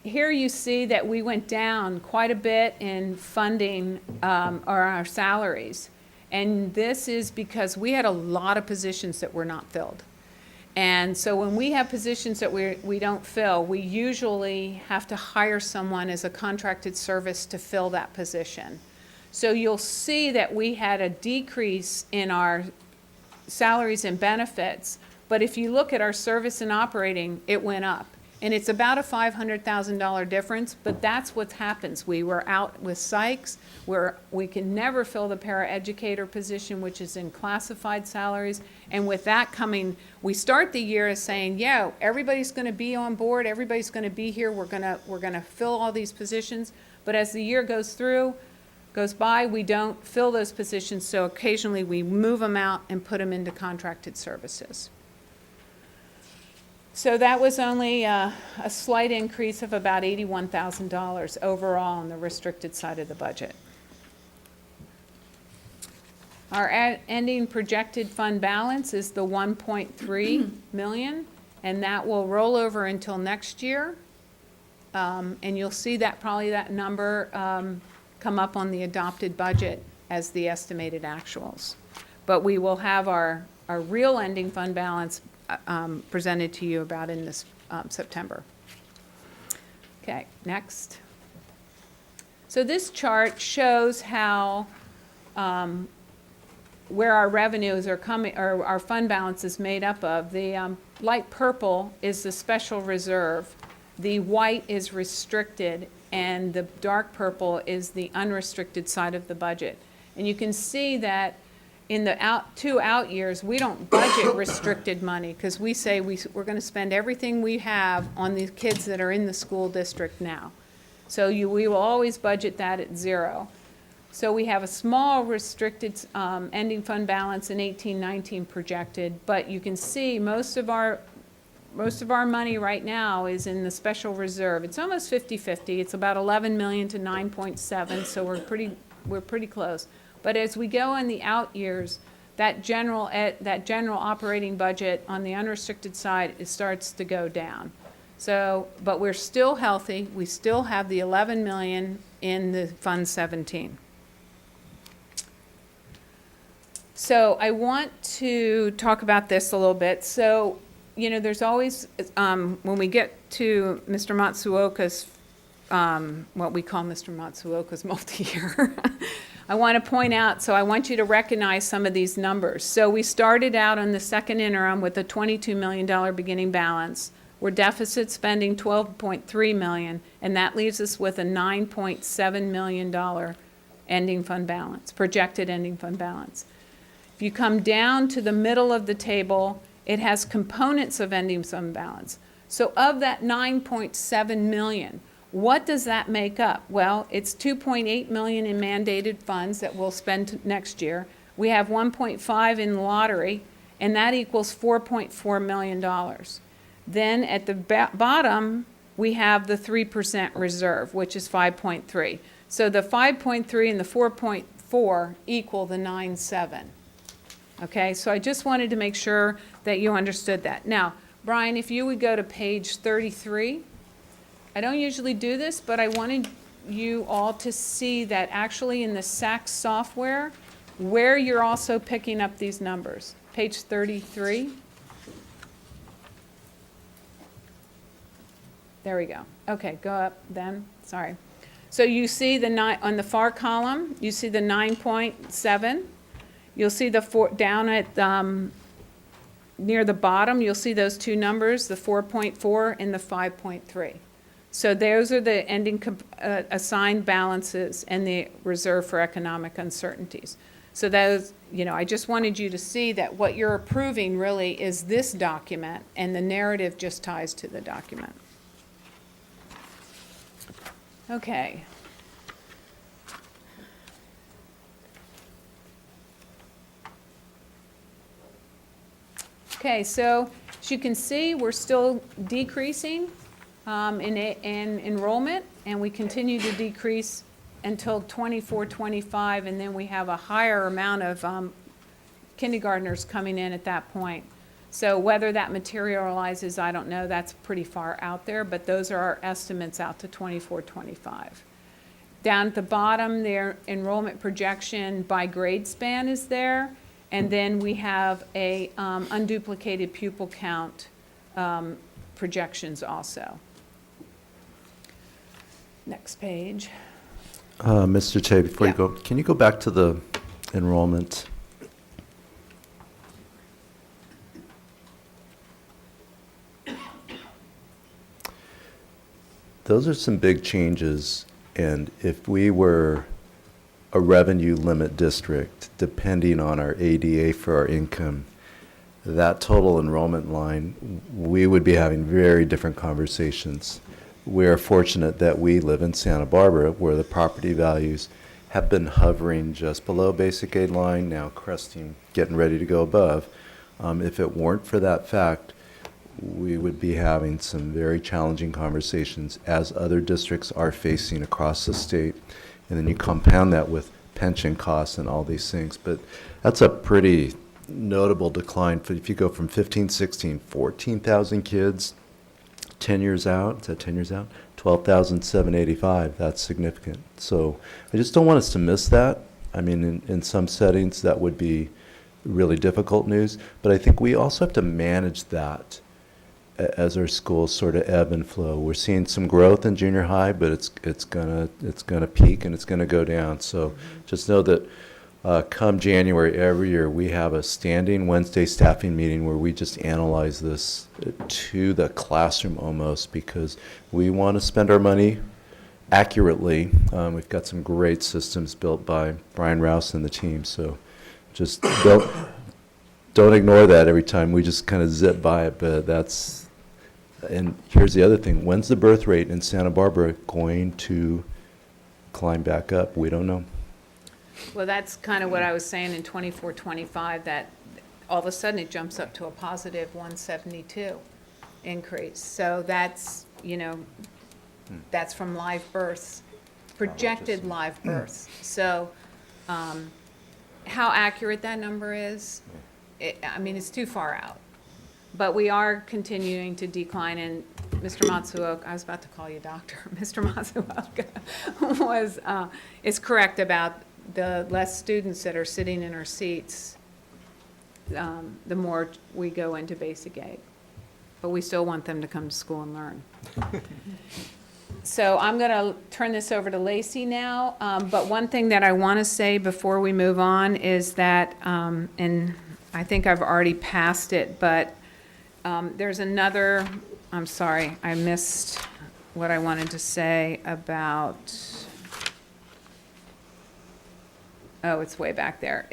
here you see that we went down quite a bit in funding our salaries. And this is because we had a lot of positions that were not filled. And so when we have positions that we don't fill, we usually have to hire someone as a contracted service to fill that position. So you'll see that we had a decrease in our salaries and benefits, but if you look at our service and operating, it went up. And it's about a $500,000 difference, but that's what happens. We were out with Sykes, where we can never fill the paraeducator position, which is in classified salaries. And with that coming, we start the year as saying, yeah, everybody's going to be on board, everybody's going to be here, we're going to fill all these positions. But as the year goes by, we don't fill those positions, so occasionally we move them out and put them into contracted services. So that was only a slight increase of about $81,000 overall on the restricted side of the budget. Our ending projected fund balance is the $1.3 million, and that will roll over until next year. And you'll see that probably that number come up on the adopted budget as the estimated actuals. But we will have our real ending fund balance presented to you about in this September. Okay, next. So this chart shows how where our revenues are coming, or our fund balance is made up of. The light purple is the special reserve, the white is restricted, and the dark purple is the unrestricted side of the budget. And you can see that in the two out years, we don't budget restricted money because we say we're going to spend everything we have on the kids that are in the school district now. So we will always budget that at zero. So we have a small restricted ending fund balance in 18-19 projected, but you can see most of our money right now is in the special reserve. It's almost 50-50. It's about 11 million to 9.7, so we're pretty close. But as we go in the out years, that general operating budget on the unrestricted side, it starts to go down. So, but we're still healthy. We still have the 11 million in the Fund 17. So I want to talk about this a little bit. So, there's always, when we get to Mr. Matsuoka's, what we call Mr. Matsuoka's multi-year, I want to point out, so I want you to recognize some of these numbers. So we started out on the second interim with a $22 million beginning balance. We're deficit spending $12.3 million, and that leaves us with a $9.7 million ending fund balance, projected ending fund balance. If you come down to the middle of the table, it has components of ending fund balance. So of that $9.7 million, what does that make up? Well, it's $2.8 million in mandated funds that we'll spend next year. We have $1.5 in lottery, and that equals $4.4 million. Then at the bottom, we have the 3% reserve, which is 5.3. So the 5.3 and the 4.4 equal the 9.7. Okay, so I just wanted to make sure that you understood that. Now, Brian, if you would go to page 33, I don't usually do this, but I wanted you all to see that actually in the SAC software, where you're also picking up these numbers. Page 33. There we go. Okay, go up then. Sorry. So you see the on the far column, you see the 9.7. You'll see the 4 down at near the bottom. You'll see those two numbers, the 4.4 and the 5.3. So those are the ending assigned balances and the reserve for economic uncertainties. So those, you know, I just wanted you to see that what you're approving really is this document, and the narrative just ties to the document. Okay. Okay, so as you can see, we're still decreasing in enrollment, and we continue to decrease until 24-25, and then we have a higher amount of kindergartners coming in at that point. So whether that materializes, I don't know. That's pretty far out there, but those are our estimates out to 24-25. Down at the bottom, their enrollment projection by grade span is there, and then we have a unduplicated pupil count projections also. Next page. Mr. Che, before Yeah. you go, can you go back to the enrollment? Those are some big changes, and if we were a revenue limit district, depending on our ADA for our income, that total enrollment line, we would be having very different conversations. We are fortunate that we live in Santa Barbara, where the property values have been hovering just below basic aid line, now cresting, getting ready to go above. If it weren't for that fact, we would be having some very challenging conversations, as other districts are facing across the state. And then you compound that with pension costs and all these things. But that's a pretty notable decline. If you go from 15, 16, 14,000 kids, 10 years out, is that 10 years out? 12,785, that's significant. So I just don't want us to miss that. I mean, in some settings, that would be really difficult news. But I think we also have to manage that as our schools sort of ebb and flow. We're seeing some growth in junior high, but it's gonna peak and it's gonna go down. So just know that come January every year, we have a standing Wednesday staffing meeting where we just analyze this to the classroom almost, because we want to spend our money accurately. We've got some great systems built by Brian Rouse and the team, so just don't ignore that every time. We just kind of zip by it, but that's, and here's the other thing. When's the birth rate in Santa Barbara going to climb back up? We don't know. Well, that's kind of what I was saying in 24-25, that all of a sudden it jumps up to a positive 172 increase. So that's, you know, that's from live births, projected live births. So how accurate that number is, I mean, it's too far out. But we are continuing to decline, and Mr. Matsuoka, I was about to call you doctor, Mr. Matsuoka is correct about the less students that are sitting in our seats, the more we go into basic aid. But we still want them to come to school and learn. So I'm going to turn this over to Lacey now. But one thing that I want to say before we move on is that, and I think I've already passed it, but there's another, I'm sorry, I missed what I wanted to say about, oh, it's way back there.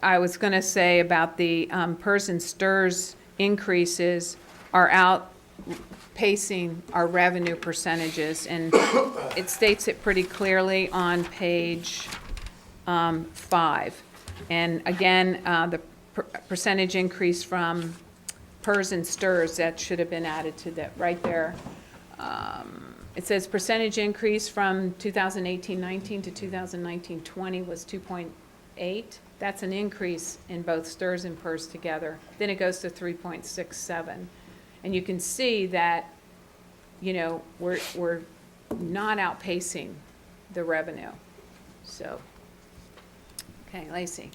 I was going to say about the PERS and STIRS increases are outpacing our revenue percentages, and it states it pretty clearly on page 5. And again, the percentage increase from PERS and STIRS, that should have been added to that right there. It says percentage increase from 2018-19 to 2019-20 was 2.8%, 3.58. That's an increase in both STRS and PERS together. Then it goes to 3.67. And you can see that, you know, we're not outpacing the revenue. So, okay, Lacey.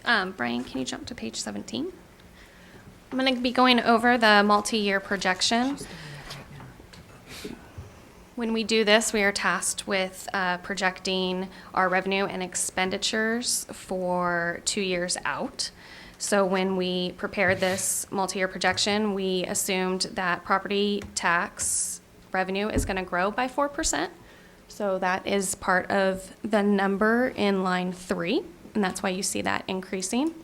Brian, can you jump to page 17? I'm going to be going over the multi-year projection. When we do this, we are tasked with projecting our revenue and expenditures for 2 years out. So when we prepared this multi-year projection, we assumed that property tax revenue is going to grow by 4%. So that is part of the number in line 3, and that's why you see that increasing.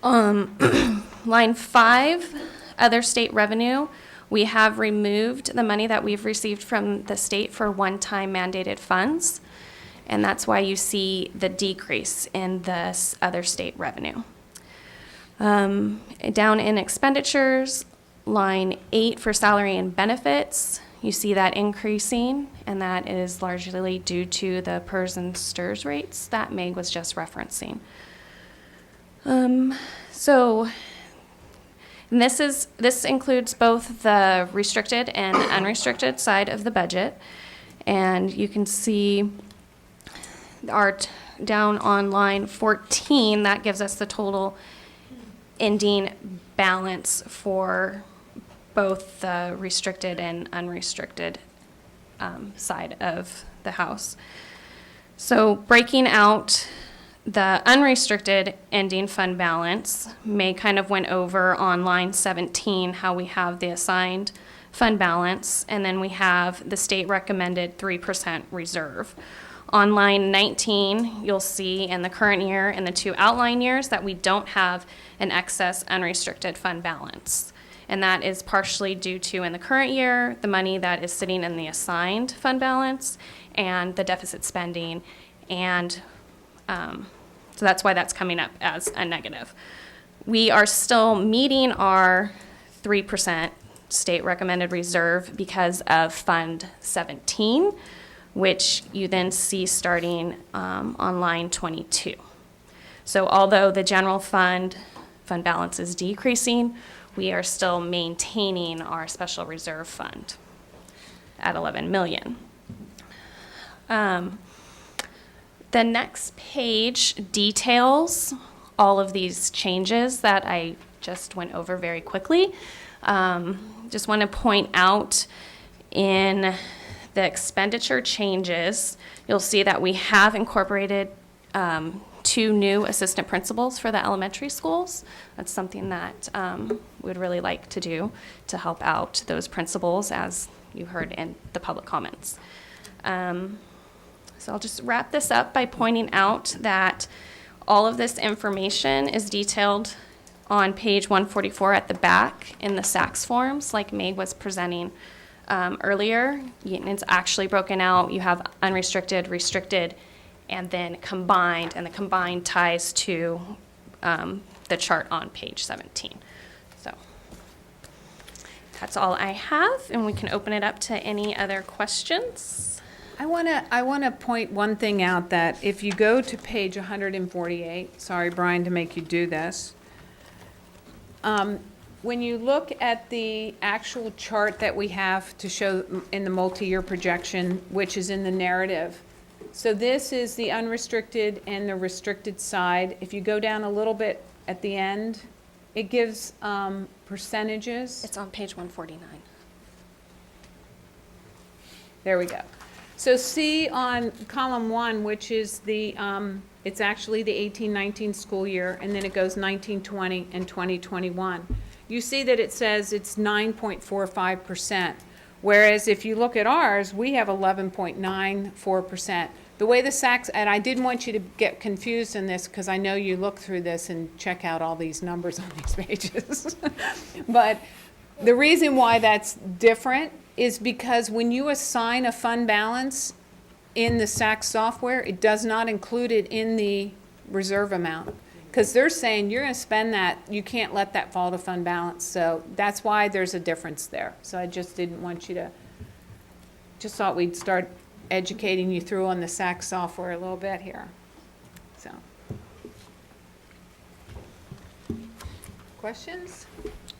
Line 5, other state revenue, we have removed the money that we've received from the state for one-time mandated funds, and that's why you see the decrease in this other state revenue. Down in expenditures, line 8 for salary and benefits, you see that increasing, and that is largely due to the PERS and STRS rates that Meg was just referencing. So this includes both the restricted and unrestricted side of the budget, and you can see down on line 14, that gives us the total ending balance for both the restricted and unrestricted side of the house. So breaking out the unrestricted ending fund balance, May kind of went over on line 17 how we have the assigned fund balance, and then we have the state recommended 3% reserve. On line 19, you'll see in the current year and the 2 outline years that we don't have an excess unrestricted fund balance. And that is partially due to, in the current year, the money that is sitting in the assigned fund balance and the deficit spending, and so that's why that's coming up as a negative. We are still meeting our 3% state recommended reserve because of Fund 17, which you then see starting on line 22. So although the general fund balance is decreasing, we are still maintaining our special reserve fund at 11 million. The next page details all of these changes that I just went over very quickly. Just want to point out in the expenditure changes, you'll see that we have incorporated 2 new assistant principals for the elementary schools. That's something that we would really like to do to help out those principals, as you heard in the public comments. So I'll just wrap this up by pointing out that all of this information is detailed on page 144 at the back in the SACS forms, like Meg was presenting earlier. It's actually broken out. You have unrestricted, restricted, and then combined, and the combined ties to the chart on page 17. So that's all I have, and we can open it up to any other questions. I want to point one thing out, that if you go to page 148, sorry, Brian, to make you do this. When you look at the actual chart that we have to show in the multi-year projection, which is in the narrative, so this is the unrestricted and the restricted side. If you go down a little bit at the end, it gives percentages. It's on page 149. There we go. So see on column 1, which is the, it's actually the 18-19 school year, and then it goes 19-20 and 20-21. You see that it says it's 9.45%, whereas if you look at ours, we have 11.94%. The way the SACS, and I didn't want you to get confused in this because I know you look through this and check out all these numbers on these pages. But the reason why that's different is because when you assign a fund balance in the SACS software, it does not include it in the reserve amount. Because they're saying you're going to spend that, you can't let that fall to fund balance. So that's why there's a difference there. So I just didn't want you to, just thought we'd start educating you through on the SACS software a little bit here. Questions?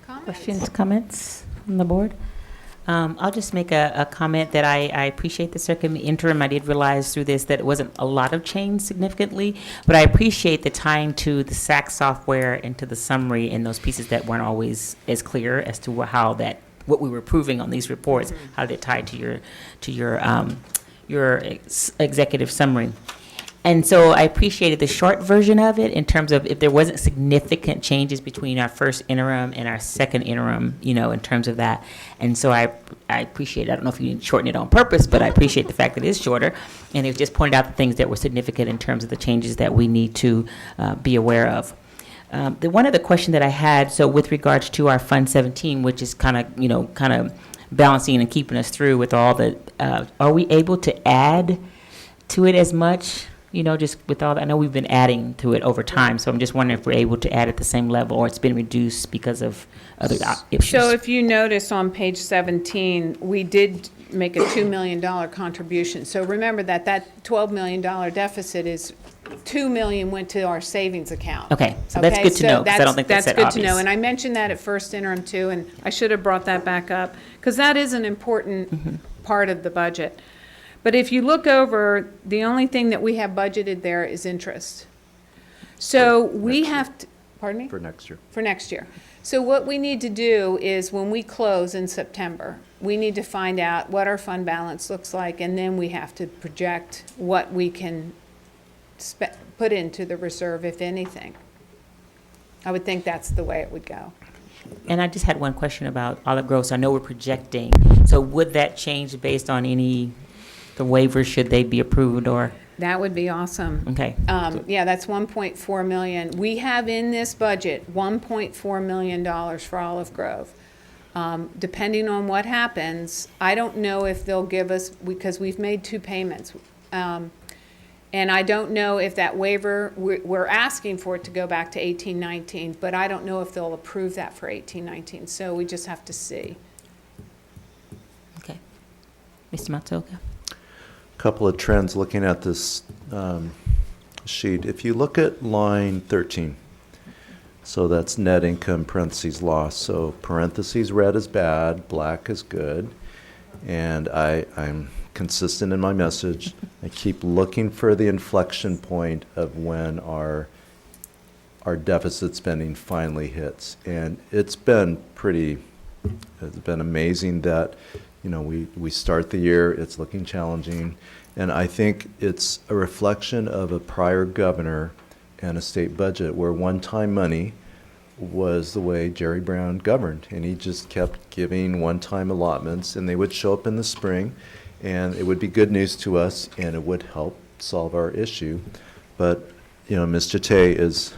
Comments? Questions, comments from the board? I'll just make a comment that I appreciate the second interim. I did realize through this that it wasn't a lot of change significantly, but I appreciate the tying to the SAC software and to the summary and those pieces that weren't always as clear as to how that, what we were proving on these reports, how they tie to your executive summary. And so I appreciated the short version of it in terms of if there wasn't significant changes between our first interim and our second interim, you know, in terms of that. And so I appreciate it. I don't know if you didn't shorten it on purpose, but I appreciate the fact that it is shorter. And it just pointed out the things that were significant in terms of the changes that we need to be aware of. The one other question that I had, so with regards to our Fund 17, which is kind of balancing and keeping us through with all the, are we able to add to it as much? You know, just with all that, I know we've been adding to it over time, so I'm just wondering if we're able to add at the same level or it's been reduced because of other issues. So if you notice on page 17, we did make a $2 million contribution. So remember that $12 million deficit is $2 million went to our savings account. Okay, so that's good to know, because I don't think that's that good obvious. to know. And I mentioned that at first interim too, and I should have brought that back up, because that is an important part of the budget. But if you look over, the only thing that we have budgeted there is interest. So we have to, pardon me? For next year. For next year. So what we need to do is when we close in September, we need to find out what our fund balance looks like, and then we have to project what we can put into the reserve, if anything. I would think that's the way it would go. And I just had one question about Olive Grove. So I know we're projecting. So would that change based on the waivers, should they be approved or? That would be awesome. Okay. Yeah, that's 1.4 million. We have in this budget $1.4 million for Olive Grove. Depending on what happens, I don't know if they'll give us, because we've made 2 payments. And I don't know if that waiver, we're asking for it to go back to 18-19, but I don't know if they'll approve that for 18-19. So we just have to see. Okay. Mr. Matsuoka? Couple of trends looking at this sheet. If you look at line 13, so that's net income parentheses loss. So parentheses red is bad, black is good. And I'm consistent in my message. I keep looking for the inflection point of when our deficit spending finally hits. And it's been amazing that, you know, we start the year, it's looking challenging. And I think it's a reflection of a prior governor and a state budget where one-time money was the way Jerry Brown governed. And he just kept giving one-time allotments, and they would show up in the spring, and it would be good news to us, and it would help solve our issue. But, you know, Ms. Jate is,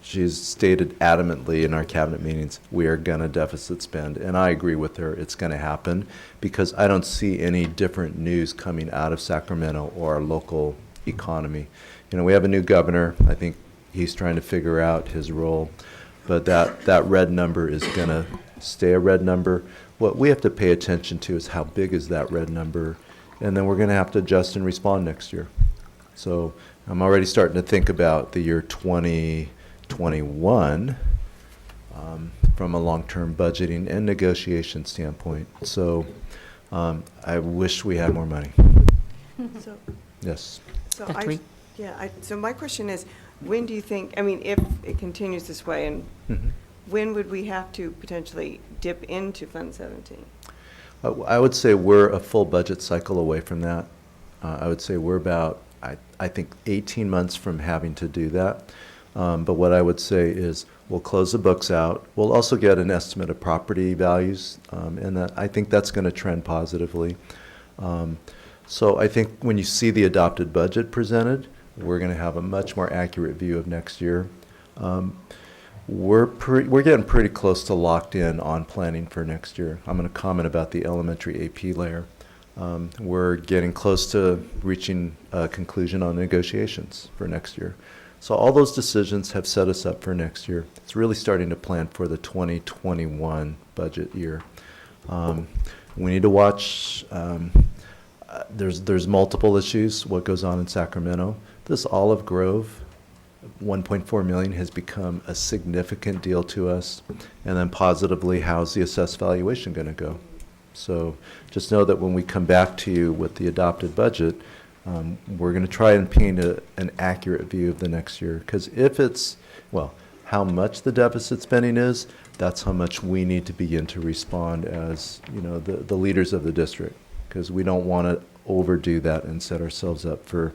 she's stated adamantly in our cabinet meetings, we are going to deficit spend. And I agree with her, it's going to happen, because I don't see any different news coming out of Sacramento or our local economy. You know, we have a new governor. I think he's trying to figure out his role. But that red number is going to stay a red number. What we have to pay attention to is how big is that red number, and then we're going to have to adjust and respond next year. So I'm already starting to think about the year 2021 from a long-term budgeting and negotiation standpoint. So I wish we had more money. So, Yes. so Dr. Reed? so my question is, when do you think, I mean, if it continues this way, and when would we have to potentially dip into Fund 17? I would say we're a full budget cycle away from that. I would say we're about, I think, 18 months from having to do that. But what I would say is we'll close the books out. We'll also get an estimate of property values, and I think that's going to trend positively. So I think when you see the adopted budget presented, we're going to have a much more accurate view of next year. We're getting pretty close to locked in on planning for next year. I'm going to comment about the elementary AP layer. We're getting close to reaching a conclusion on negotiations for next year. So all those decisions have set us up for next year. It's really starting to plan for the 2021 budget year. We need to watch, there's multiple issues, what goes on in Sacramento. This Olive Grove 1.4 million has become a significant deal to us. And then positively, how's the assessed valuation going to go? So just know that when we come back to you with the adopted budget, we're going to try and paint an accurate view of the next year. Because if it's, well, how much the deficit spending is, that's how much we need to begin to respond as, you know, the leaders of the district. Because we don't want to overdo that and set ourselves up for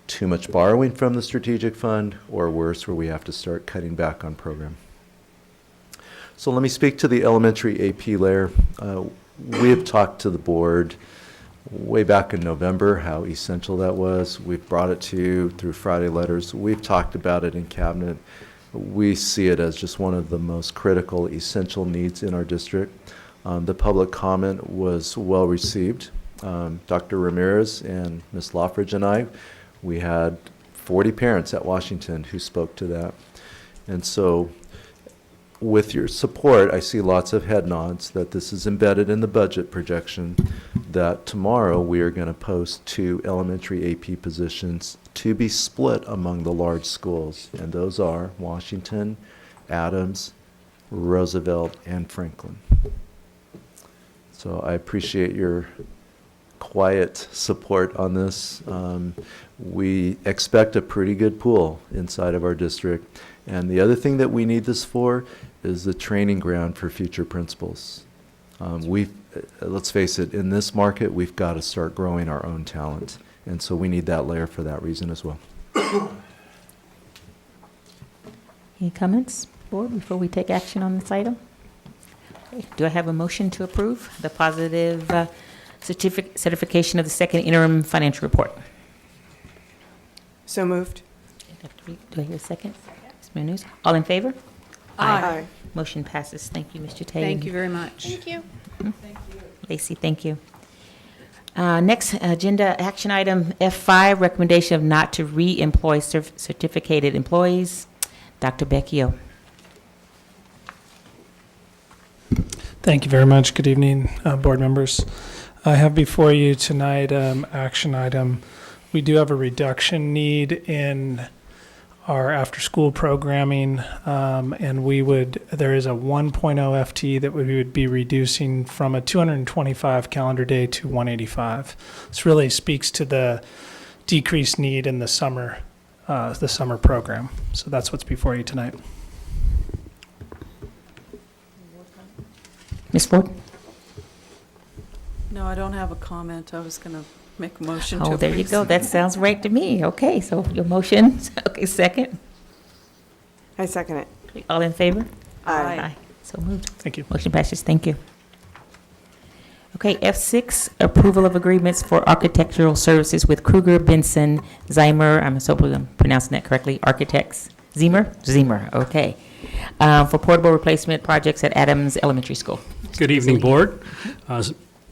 too much borrowing from the strategic fund, or worse, where we have to start cutting back on program. So let me speak to the elementary AP layer. We have talked to the board way back in November how essential that was. We've brought it to you through Friday letters. We've talked about it in cabinet. We see it as just one of the most critical, essential needs in our district. The public comment was well received. Dr. Ramirez and Ms. Loffridge and I, we had 40 parents at Washington who spoke to that. And so with your support, I see lots of head nods that this is embedded in the budget projection, that tomorrow we are going to post 2 elementary AP positions to be split among the large schools. And those are Washington, Adams, Roosevelt, and Franklin. So I appreciate your quiet support on this. We expect a pretty good pool inside of our district. And the other thing that we need this for is the training ground for future principals. Let's face it, in this market, we've got to start growing our own talent. And so we need that layer for that reason as well. Any comments, board, before we take action on this item? Okay. Do I have a motion to approve the positive certification of the second interim financial report? So moved. Do I hear a second? Ms. Munoz? All in favor? Aye. Motion passes. Thank you, Mr. Tay. Thank you very much. Thank you. Lacey, thank you. Next, agenda action item F5, recommendation of not to re-employ certificated employees. Dr. Becchio. Thank you very much. Good evening, board members. I have before you tonight action item. We do have a reduction need in our after-school programming, and there is a 1.0 FT that we would be reducing from a 225 calendar day to 185. This really speaks to the decreased need in the summer program. So that's what's before you tonight. Ms. Ford? No, I don't have a comment. I was going to make a motion to approve. Oh, there you go. That sounds right to me. Okay, so your motion. Okay, second. I second it. All in favor? Aye. So moved. Thank you. Motion passes. Thank you. Okay, F6, approval of agreements for architectural services with Kruger, Benson, Zimmer, I'm hoping I'm pronouncing that correctly, Architects. Zimmer, okay. For portable replacement projects at Adams Elementary School. Good evening, board.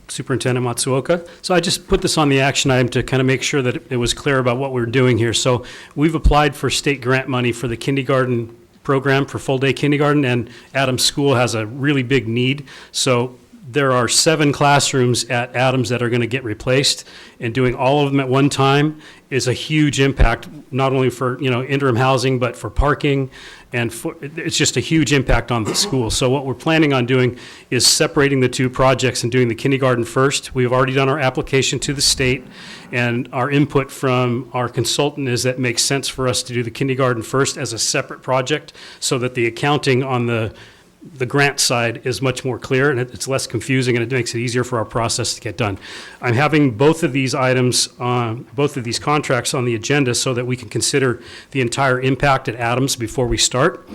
Superintendent Matsuoka. So I just put this on the action item to kind of make sure that it was clear about what we're doing here. So we've applied for state grant money for the kindergarten program for full-day kindergarten, and Adams School has a really big need. So there are 7 classrooms at Adams that are going to get replaced, and doing all of them at one time is a huge impact, not only for, interim housing, but for parking, and it's just a huge impact on the school. So what we're planning on doing is separating the 2 projects and doing the kindergarten first. We've already done our application to the state, and our input from our consultant is that it makes sense for us to do the kindergarten first as a separate project, so that the accounting on the grant side is much more clear, and it's less confusing, and it makes it easier for our process to get done. I'm having both of these items, both of these contracts on the agenda so that we can consider the entire impact at Adams before we start.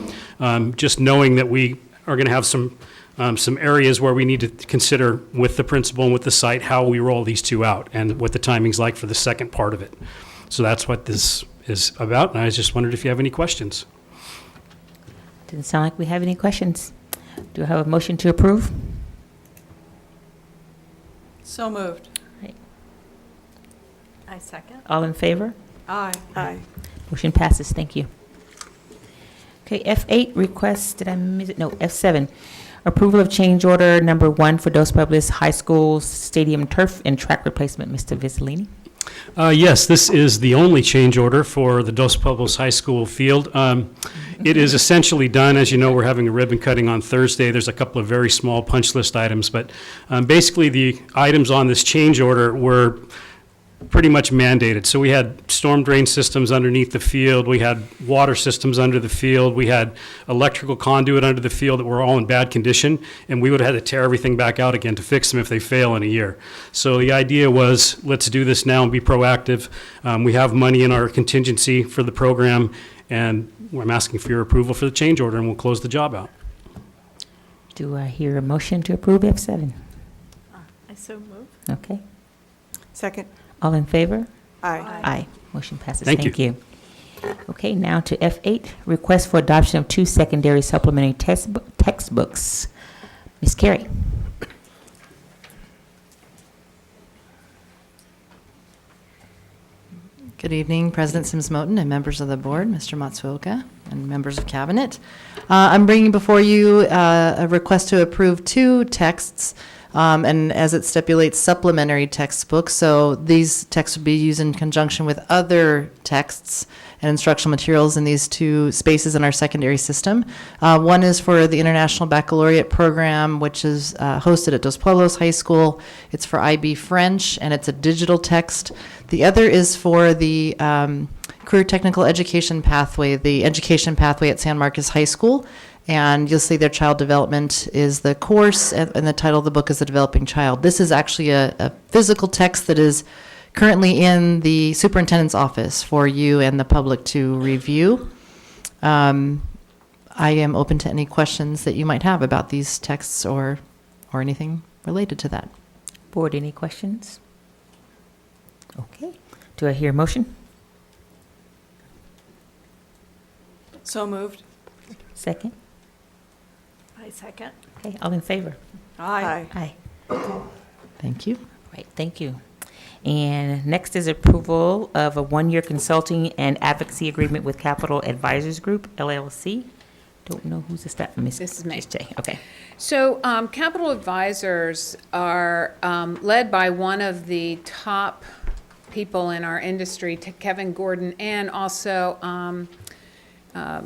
Just knowing that we are going to have some areas where we need to consider with the principal and with the site how we roll these 2 out and what the timing's like for the second part of it. So that's what this is about, and I just wondered if you have any questions. Didn't sound like we have any questions. Do I have a motion to approve? So moved. Right. I second. All in favor? Aye. Aye. Motion passes. Thank you. Okay, F8, request, did I miss it? No, F7, approval of change order number 1 for Dos Pueblos High School Stadium turf and track replacement. Mr. Vizzolini. Yes, this is the only change order for the Dos Pueblos High School field. It is essentially done. As you know, we're having a ribbon cutting on Thursday. There's a couple of very small punch list items, but basically the items on this change order were pretty much mandated. So we had storm drain systems underneath the field, we had water systems under the field, we had electrical conduit under the field that were all in bad condition, and we would have had to tear everything back out again to fix them if they fail in a year. So the idea was, let's do this now and be proactive. We have money in our contingency for the program, and I'm asking for your approval for the change order, and we'll close the job out. Do I hear a motion to approve F7? I so move. Okay. Second. All in favor? Aye. Aye. Motion passes. Thank you. Okay, now to F8, request for adoption of 2 secondary supplementary textbooks. Ms. Carey. Good evening, President Sims-Moten and members of the board, Mr. Matsuoka, and members of cabinet. I'm bringing before you a request to approve 2 texts, and as it stipulates, supplementary textbooks. So these texts would be used in conjunction with other texts and instructional materials in these 2 spaces in our secondary system. One is for the International Baccalaureate Program, which is hosted at Dos Pueblos High School. It's for IB French, and it's a digital text. The other is for the Career Technical Education Pathway, the education pathway at San Marcos High School. And you'll see their child development is the course, and the title of the book is The Developing Child. This is actually a physical text that is currently in the superintendent's office for you and the public to review. I am open to any questions that you might have about these texts or anything related to that. Board, any questions? Okay. Do I hear a motion? So moved. Second? I second. Okay, all in favor? Aye. Aye. Thank you. Right, thank you. And next is approval of a 1-year consulting and advocacy agreement with Capital Advisors Group, LLC. Don't know who's the staff. This is me. Ms. J. Okay. So Capital Advisors are led by one of the top people in our industry, Kevin Gordon, and also, oh my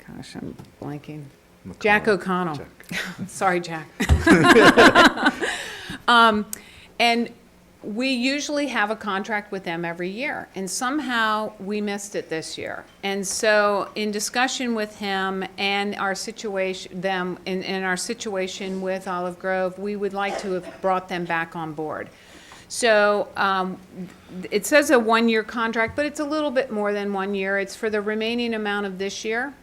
gosh, I'm blanking. Jack O'Connell. Sorry, Jack. And we usually have a contract with them every year, and somehow we missed it this year. And so in discussion with him and our situation, in our situation with Olive Grove, we would like to have brought them back on board. So it says a 1-year contract, but it's a little bit more than 1 year. It's for the remaining amount of this year,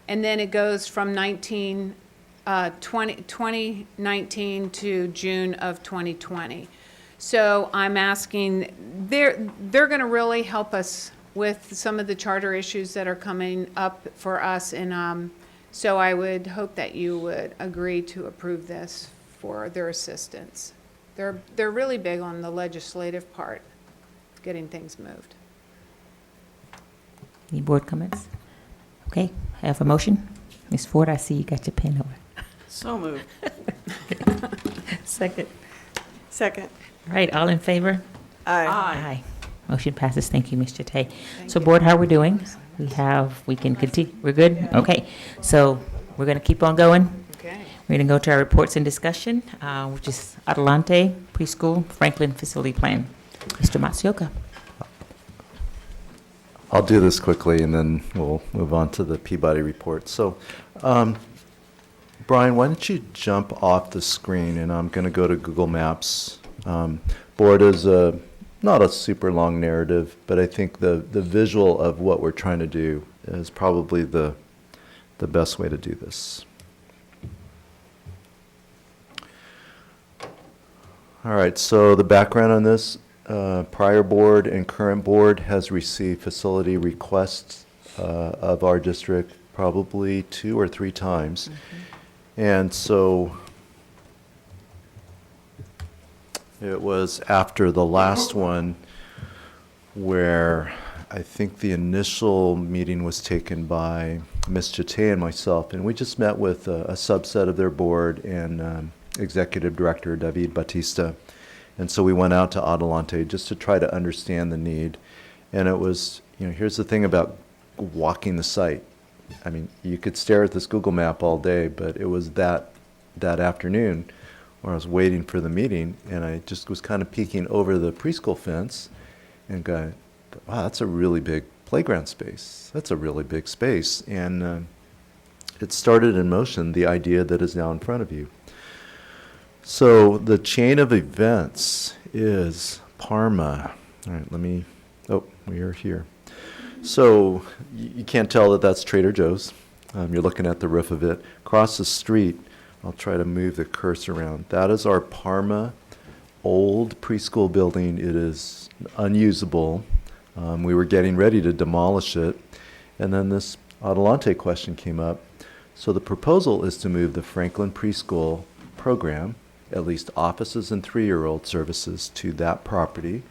and then it goes from 2019 to June of 2020. So I'm asking, they're going to really help us with some of the charter issues that are coming up for us, and so I would hope that you would agree to approve this for their assistance. They're really big on the legislative part, getting things moved. Any board comments? Okay, I have a motion. Ms. Ford, I see you got your pen over. So moved. Second. Second. All right, all in favor? Aye. Aye. Motion passes. Thank you, Mr. Tay. So board, how are we doing? We can continue. We're good? Okay. So we're going to keep on going. Okay. We're going to go to our reports and discussion, which is Adelante Preschool Franklin Facility Plan. Mr. Matsuoka. I'll do this quickly, and then we'll move on to the Peabody report. So, Brian, why don't you jump off the screen, and I'm going to go to Google Maps. Board is not a super long narrative, but I think the visual of what we're trying to do is probably the best way to do this. All right, so the background on this, prior board and current board has received facility requests of our district probably 2 or 3 times. And so it was after the last one where I think the initial meeting was taken by Ms. Chate and myself, and we just met with a subset of their board and Executive Director David Batista. And so we went out to Adelante just to try to understand the need. And it was, here's the thing about walking the site. I mean, you could stare at this Google map all day, but it was that afternoon where I was waiting for the meeting, and I just was kind of peeking over the preschool fence and going, wow, that's a really big playground space. That's a really big space. And it started in motion, the idea that is now in front of you. So the chain of events is Parma. All right, we are here. So you can't tell that that's Trader Joe's. You're looking at the roof of it. Across the street, I'll try to move the cursor around. That is our Parma old preschool building. It is unusable. We were getting ready to demolish it. And then this Adelante question came up. So the proposal is to move the Franklin Preschool program, at least offices and 3-year-old services, to that property.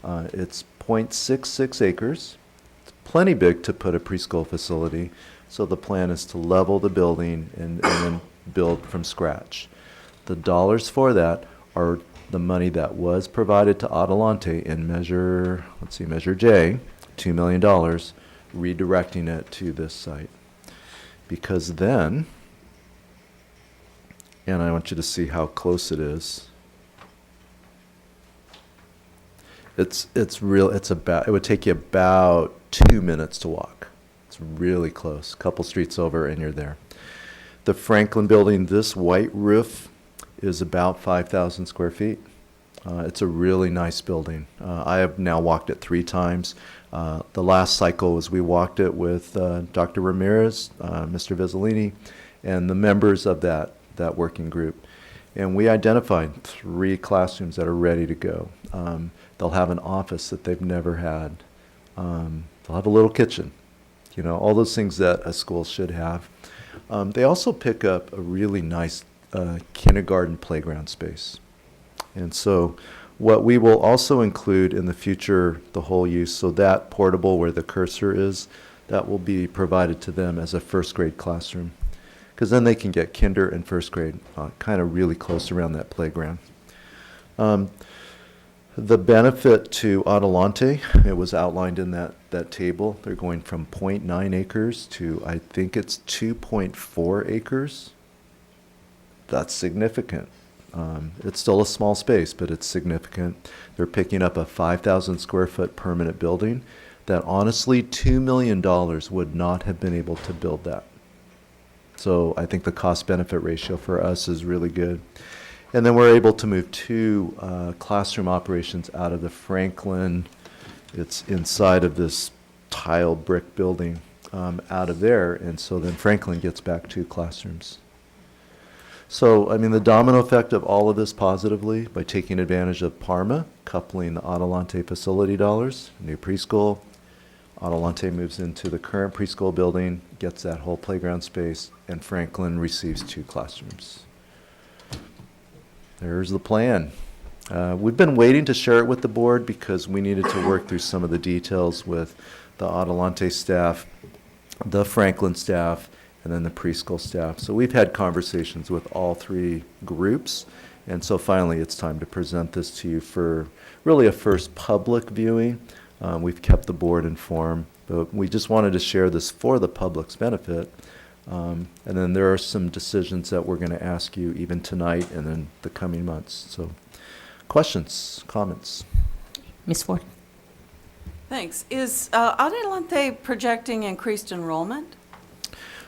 It's 0.66 acres. It's plenty big to put a preschool facility. So the plan is to level the building and then build from scratch. The dollars for that are the money that was provided to Adelante in Measure J, $2 million, redirecting it to this site. Because then, and I want you to see how close it is. It would take you about 2 minutes to walk. It's really close. A couple streets over and you're there. The Franklin building, this white roof is about 5,000 square feet. It's a really nice building. I have now walked it 3 times. The last cycle was we walked it with Dr. Ramirez, Mr. Vizzolini, and the members of that working group. And we identified 3 classrooms that are ready to go. They'll have an office that they've never had. They'll have a little kitchen, all those things that a school should have. They also pick up a really nice kindergarten playground space. And so what we will also include in the future, the whole use, so that portable where the cursor is, that will be provided to them as a first grade classroom. Because then they can get kinder and first grade kind of really close around that playground. The benefit to Adelante, it was outlined in that table. They're going from 0.9 acres to, I think it's 2.4 acres. That's significant. It's still a small space, but it's significant. They're picking up a 5,000 square foot permanent building that honestly $2 million would not have been able to build that. So I think the cost benefit ratio for us is really good. And then we're able to move 2 classroom operations out of the Franklin. It's inside of this tile brick building out of there. And so then Franklin gets back 2 classrooms. So, I mean, the domino effect of all of this positively by taking advantage of Parma, coupling the Adelante facility dollars, new preschool. Adelante moves into the current preschool building, gets that whole playground space, and Franklin receives 2 classrooms. There's the plan. We've been waiting to share it with the board because we needed to work through some of the details with the Adelante staff, the Franklin staff, and then the preschool staff. So we've had conversations with all 3 groups, and so finally it's time to present this to you for really a first public viewing. We've kept the board informed, but we just wanted to share this for the public's benefit. And then there are some decisions that we're going to ask you even tonight and in the coming months. So questions, comments? Ms. Ford? Thanks. Is Adelante projecting increased enrollment?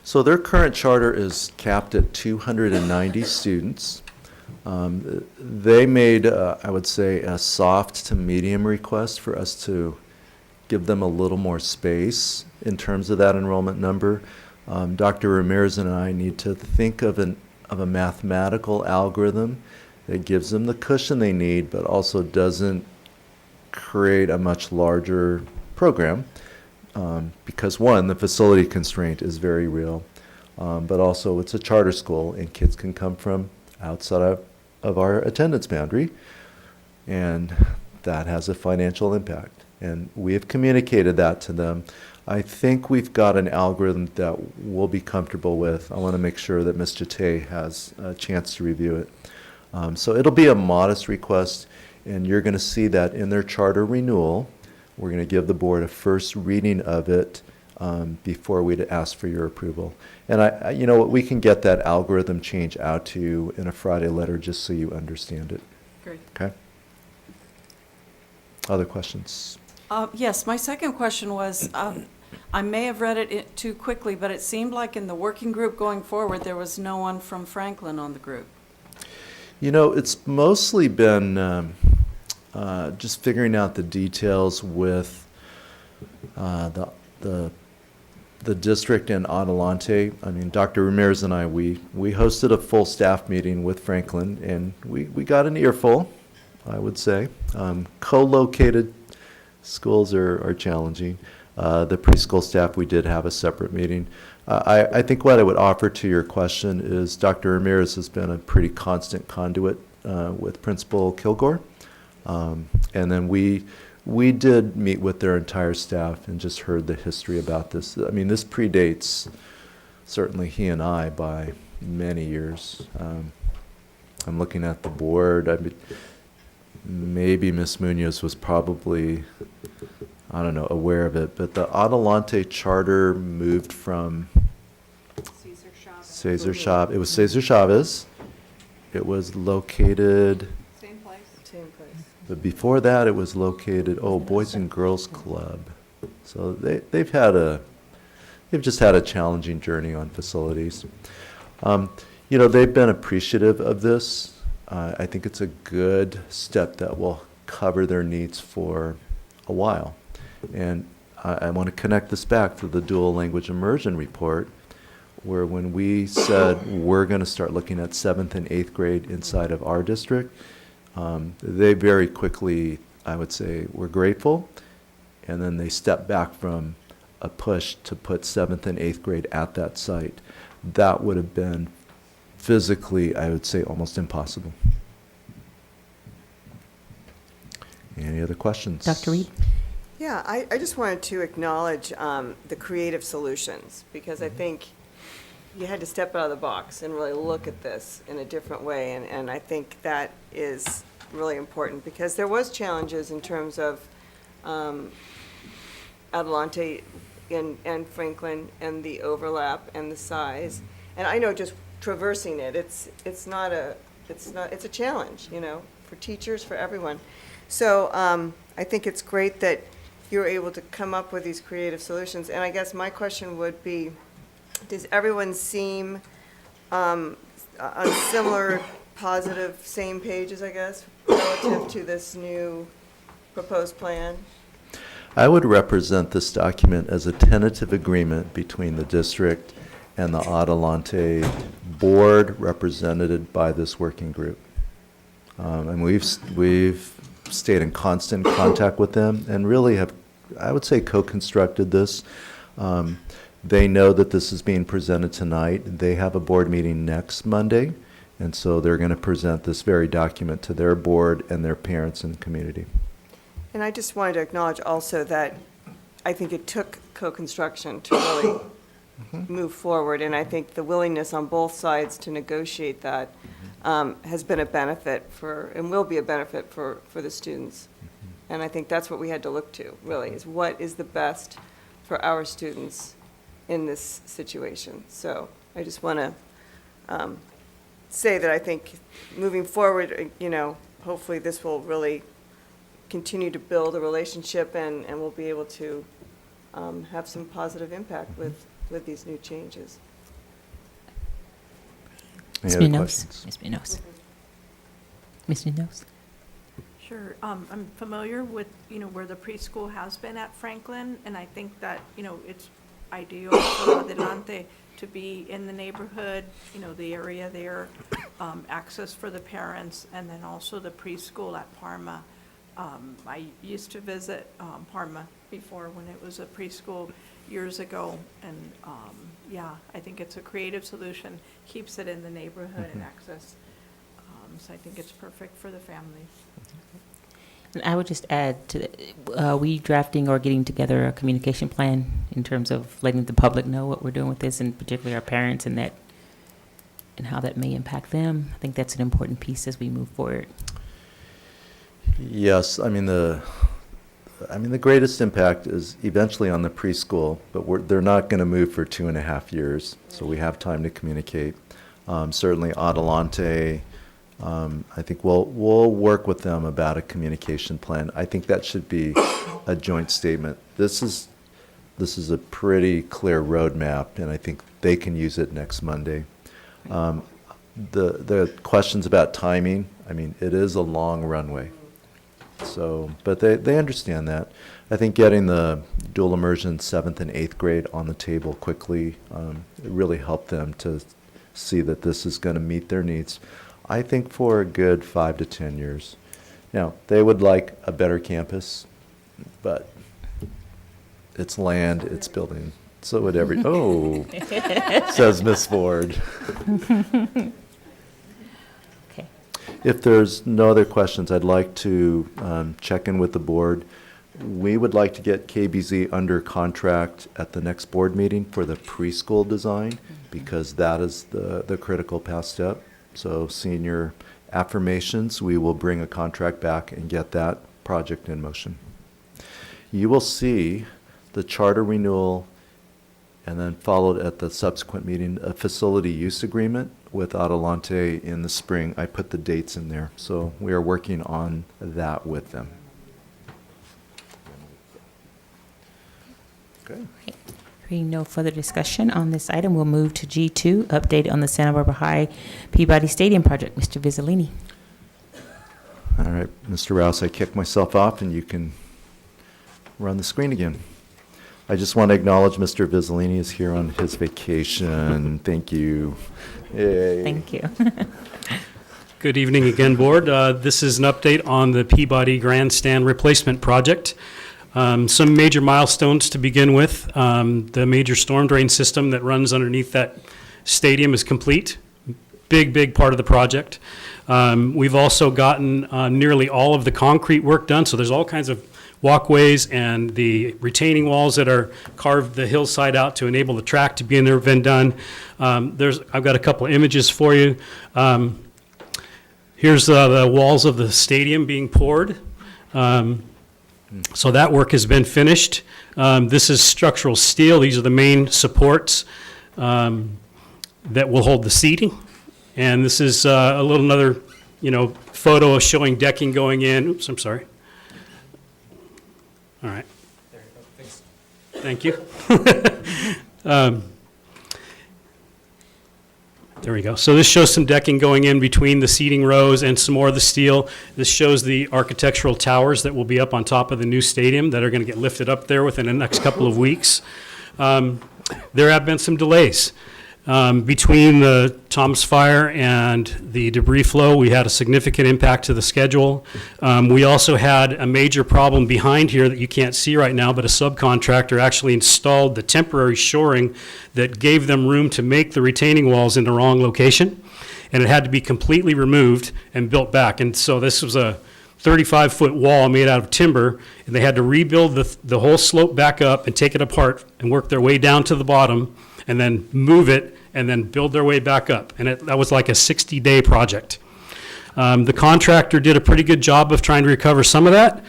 So their current charter is capped at 290 students. They made, I would say, a soft to medium request for us to give them a little more space in terms of that enrollment number. Dr. Ramirez and I need to think of a mathematical algorithm that gives them the cushion they need, but also doesn't create a much larger program. Because one, the facility constraint is very real, but also it's a charter school and kids can come from outside of our attendance boundary, and that has a financial impact. And we have communicated that to them. I think we've got an algorithm that we'll be comfortable with. I want to make sure that Ms. Jate has a chance to review it. So it'll be a modest request. And you're going to see that in their charter renewal. We're going to give the board a first reading of it before we'd ask for your approval. And you know what, we can get that algorithm change out to you in a Friday letter just so you understand it. Great. Okay? Other questions? Yes, my second question was, I may have read it too quickly, but it seemed like in the working group going forward, there was no one from Franklin on the group. You know, it's mostly been just figuring out the details with the district and Adelante. I mean, Dr. Ramirez and I, we hosted a full staff meeting with Franklin, and we got an earful, I would say. Co-located schools are challenging. The preschool staff, we did have a separate meeting. I think what I would offer to your question is Dr. Ramirez has been a pretty constant conduit with Principal Kilgore. And then we did meet with their entire staff and just heard the history about this. I mean, this predates certainly he and I by many years. I'm looking at the board. I mean, maybe Ms. Munoz was probably, I don't know, aware of it, but the Adelante charter moved from Cesar Chavez. It was Cesar Chavez. It was located. Same place. Same place. But before that, it was located, Boys and Girls Club. So they've just had a challenging journey on facilities. You know, they've been appreciative of this. I think it's a good step that will cover their needs for a while. And I want to connect this back to the dual language immersion report, where when we said we're going to start looking at 7th and 8th grade inside of our district, they very quickly, I would say, were grateful, and then they stepped back from a push to put 7th and 8th grade at that site. That would have been physically, I would say, almost impossible. Any other questions? Dr. Reed? Yeah, I just wanted to acknowledge the creative solutions, because I think you had to step out of the box and really look at this in a different way, and I think that is really important, because there was challenges in terms of Adelante and Franklin and the overlap and the size. And I know just traversing it, it's a challenge, you know, for teachers, for everyone. So I think it's great that you're able to come up with these creative solutions. And I guess my question would be, does everyone seem on similar, positive, same pages, I guess, relative to this new proposed plan? I would represent this document as a tentative agreement between the district and the Adelante board represented by this working group. And we've stayed in constant contact with them and really have, I would say, co-constructed this. They know that this is being presented tonight. They have a board meeting next Monday, and so they're going to present this very document to their board and their parents and community. And I just wanted to acknowledge also that I think it took co-construction to really move forward, and I think the willingness on both sides to negotiate that has been a benefit for, and will be a benefit for the students. And I think that's what we had to look to, really, is what is the best for our students in this situation. So I just want to say that I think moving forward, you know, hopefully this will really continue to build a relationship, and we'll be able to have some positive impact with these new changes. Ms. Munoz. Ms. Munoz. Ms. Munoz. Sure. I'm familiar with, where the preschool has been at Franklin, and I think that, it's ideal for Adelante to be in the neighborhood, the area there, access for the parents, and then also the preschool at Parma. I used to visit Parma before when it was a preschool years ago, and yeah, I think it's a creative solution, keeps it in the neighborhood and access. So I think it's perfect for the families. And I would just add to that, are we drafting or getting together a communication plan in terms of letting the public know what we're doing with this, and particularly our parents, and how that may impact them? I think that's an important piece as we move forward. Yes, I mean, the greatest impact is eventually on the preschool, but they're not going to move for 2.5 years, so we have time to communicate. Certainly Adelante, I think we'll work with them about a communication plan. I think that should be a joint statement. This is a pretty clear roadmap, and I think they can use it next Monday. The questions about timing, I mean, it is a long runway. So, but they understand that. I think getting the dual immersion 7th and 8th grade on the table quickly, it really helped them to see that this is going to meet their needs, I think, for a good 5 to 10 years. Now, they would like a better campus, but it's land, it's building. So would says Ms. Ford. Okay. If there's no other questions, I'd like to check in with the board. We would like to get KBZ under contract at the next board meeting for the preschool design, because that is the critical path step. So senior affirmations, we will bring a contract back and get that project in motion. You will see the charter renewal, and then followed at the subsequent meeting, a facility use agreement with Adelante in the spring. I put the dates in there. So we are working on that with them. Okay. Hearing no further discussion on this item, we'll move to G2, update on the Santa Barbara High Peabody Stadium project. Mr. Vizzolini. All right, Mr. Rouse, I kicked myself off, and you can run the screen again. I just want to acknowledge Mr. Vizzolini is here on his vacation. Thank you. Yay. Thank you. Good evening again, Board. This is an update on the Peabody Grandstand Replacement Project. Some major milestones to begin with. The major storm drain system that runs underneath that stadium is complete. Big part of the project. We've also gotten nearly all of the concrete work done, so there's all kinds of walkways and the retaining walls that are carved the hillside out to enable the track to be in there have been done. I've got a couple of images for you. Here's the walls of the stadium being poured. So that work has been finished. This is structural steel. These are the main supports that will hold the seating. And this is another photo showing decking going in. Oops, I'm sorry. All right. There you go. Thank you. There we go. So this shows some decking going in between the seating rows and some more of the steel. This shows the architectural towers that will be up on top of the new stadium that are going to get lifted up there within the next couple of weeks. There have been some delays. Between the Thomas Fire and the debris flow, we had a significant impact to the schedule. We also had a major problem behind here that you can't see right now, but a subcontractor actually installed the temporary shoring that gave them room to make the retaining walls in the wrong location, and it had to be completely removed and built back. And so this was a 35-foot wall made out of timber, and they had to rebuild the whole slope back up and take it apart and work their way down to the bottom, and then move it, and then build their way back up. And that was like a 60-day project. The contractor did a pretty good job of trying to recover some of that.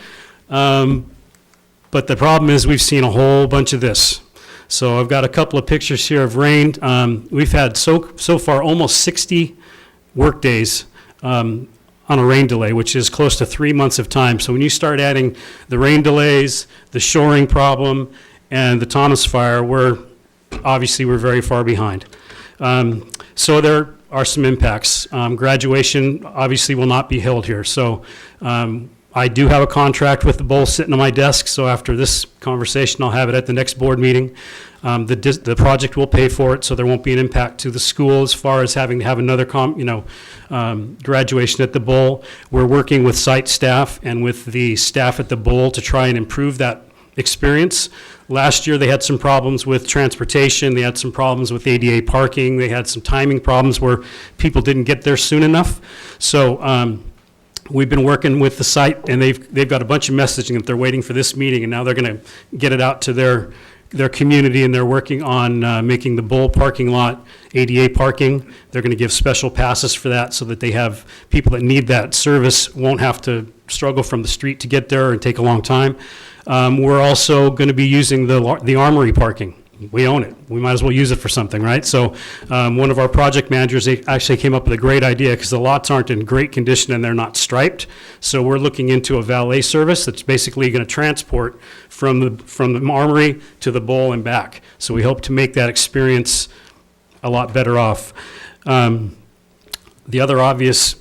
But the problem is we've seen a whole bunch of this. So I've got a couple of pictures here of rain. We've had so far almost 60 work days on a rain delay, which is close to 3 months of time. So when you start adding the rain delays, the shoring problem, and the Thomas Fire, we're very far behind. So there are some impacts. Graduation obviously will not be held here. So I do have a contract with the bowl sitting on my desk, so after this conversation, I'll have it at the next board meeting. The project will pay for it, so there won't be an impact to the school as far as having to have another graduation at the bowl. We're working with site staff and with the staff at the bowl to try and improve that experience. Last year, they had some problems with transportation. They had some problems with ADA parking. They had some timing problems where people didn't get there soon enough. So we've been working with the site, and they've got a bunch of messaging that they're waiting for this meeting, and now they're going to get it out to their their community, and they're working on making the Bowl parking lot ADA parking. They're going to give special passes for that so that they have people that need that service won't have to struggle from the street to get there and take a long time. We're also going to be using the Armory parking. We own it. We might as well use it for something, right? So one of our project managers, they actually came up with a great idea because the lots aren't in great condition and they're not striped. So we're looking into a valet service that's basically going to transport from the Armory to the Bowl and back. So we hope to make that experience a lot better off. The other obvious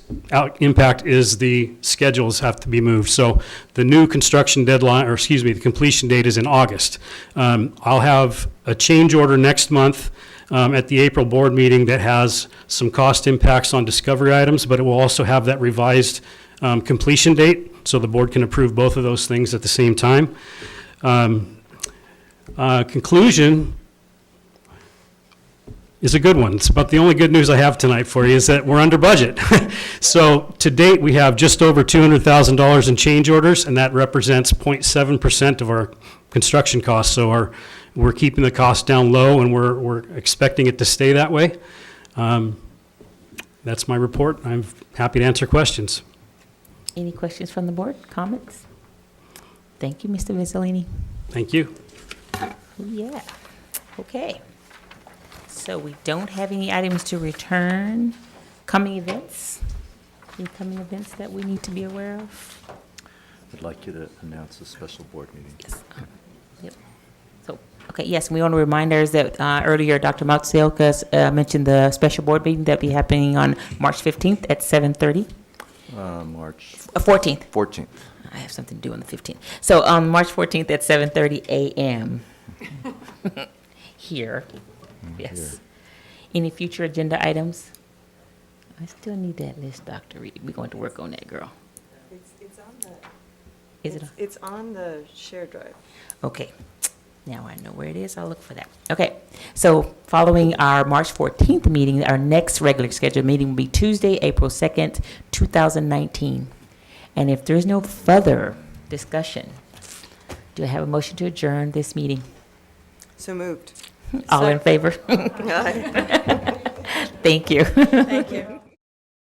impact is the schedules have to be moved. So the new construction deadline, the completion date is in August. I'll have a change order next month at the April board meeting that has some cost impacts on discovery items, but it will also have that revised completion date, so the board can approve both of those things at the same time. Conclusion is a good one. It's about the only good news I have tonight for you is that we're under budget. So to date, we have just over $200,000 in change orders, and that represents 0.7% of our construction costs. So we're keeping the cost down low, and we're expecting it to stay that way. That's my report. I'm happy to answer questions. Any questions from the board? Comments? Thank you, Mr. Vizzolini. Thank you. Yeah. Okay. So we don't have any items to return. Coming events? Any coming events that we need to be aware of? I'd like you to announce a special board meeting. Yes. Yep. So, okay, yes, we want to remind others that earlier Dr. Matsuoka mentioned the special board meeting that will be happening on March 15th at 7:30. March 14th. 14th. I have something to do on the 15th. So on March 14th at 7:30 a.m. Here. Yes. Here. Any future agenda items? I still need that list, Dr. Reed. We're going to work on that, girl. It's on the. Is it? It's on the shared drive. Okay. Now I know where it is. I'll look for that. Okay. So following our March 14th meeting, our next regular scheduled meeting will be Tuesday, April 2nd, 2019. And if there's no further discussion, do I have a motion to adjourn this meeting? So moved. All in favor? Aye. Thank you. Thank you.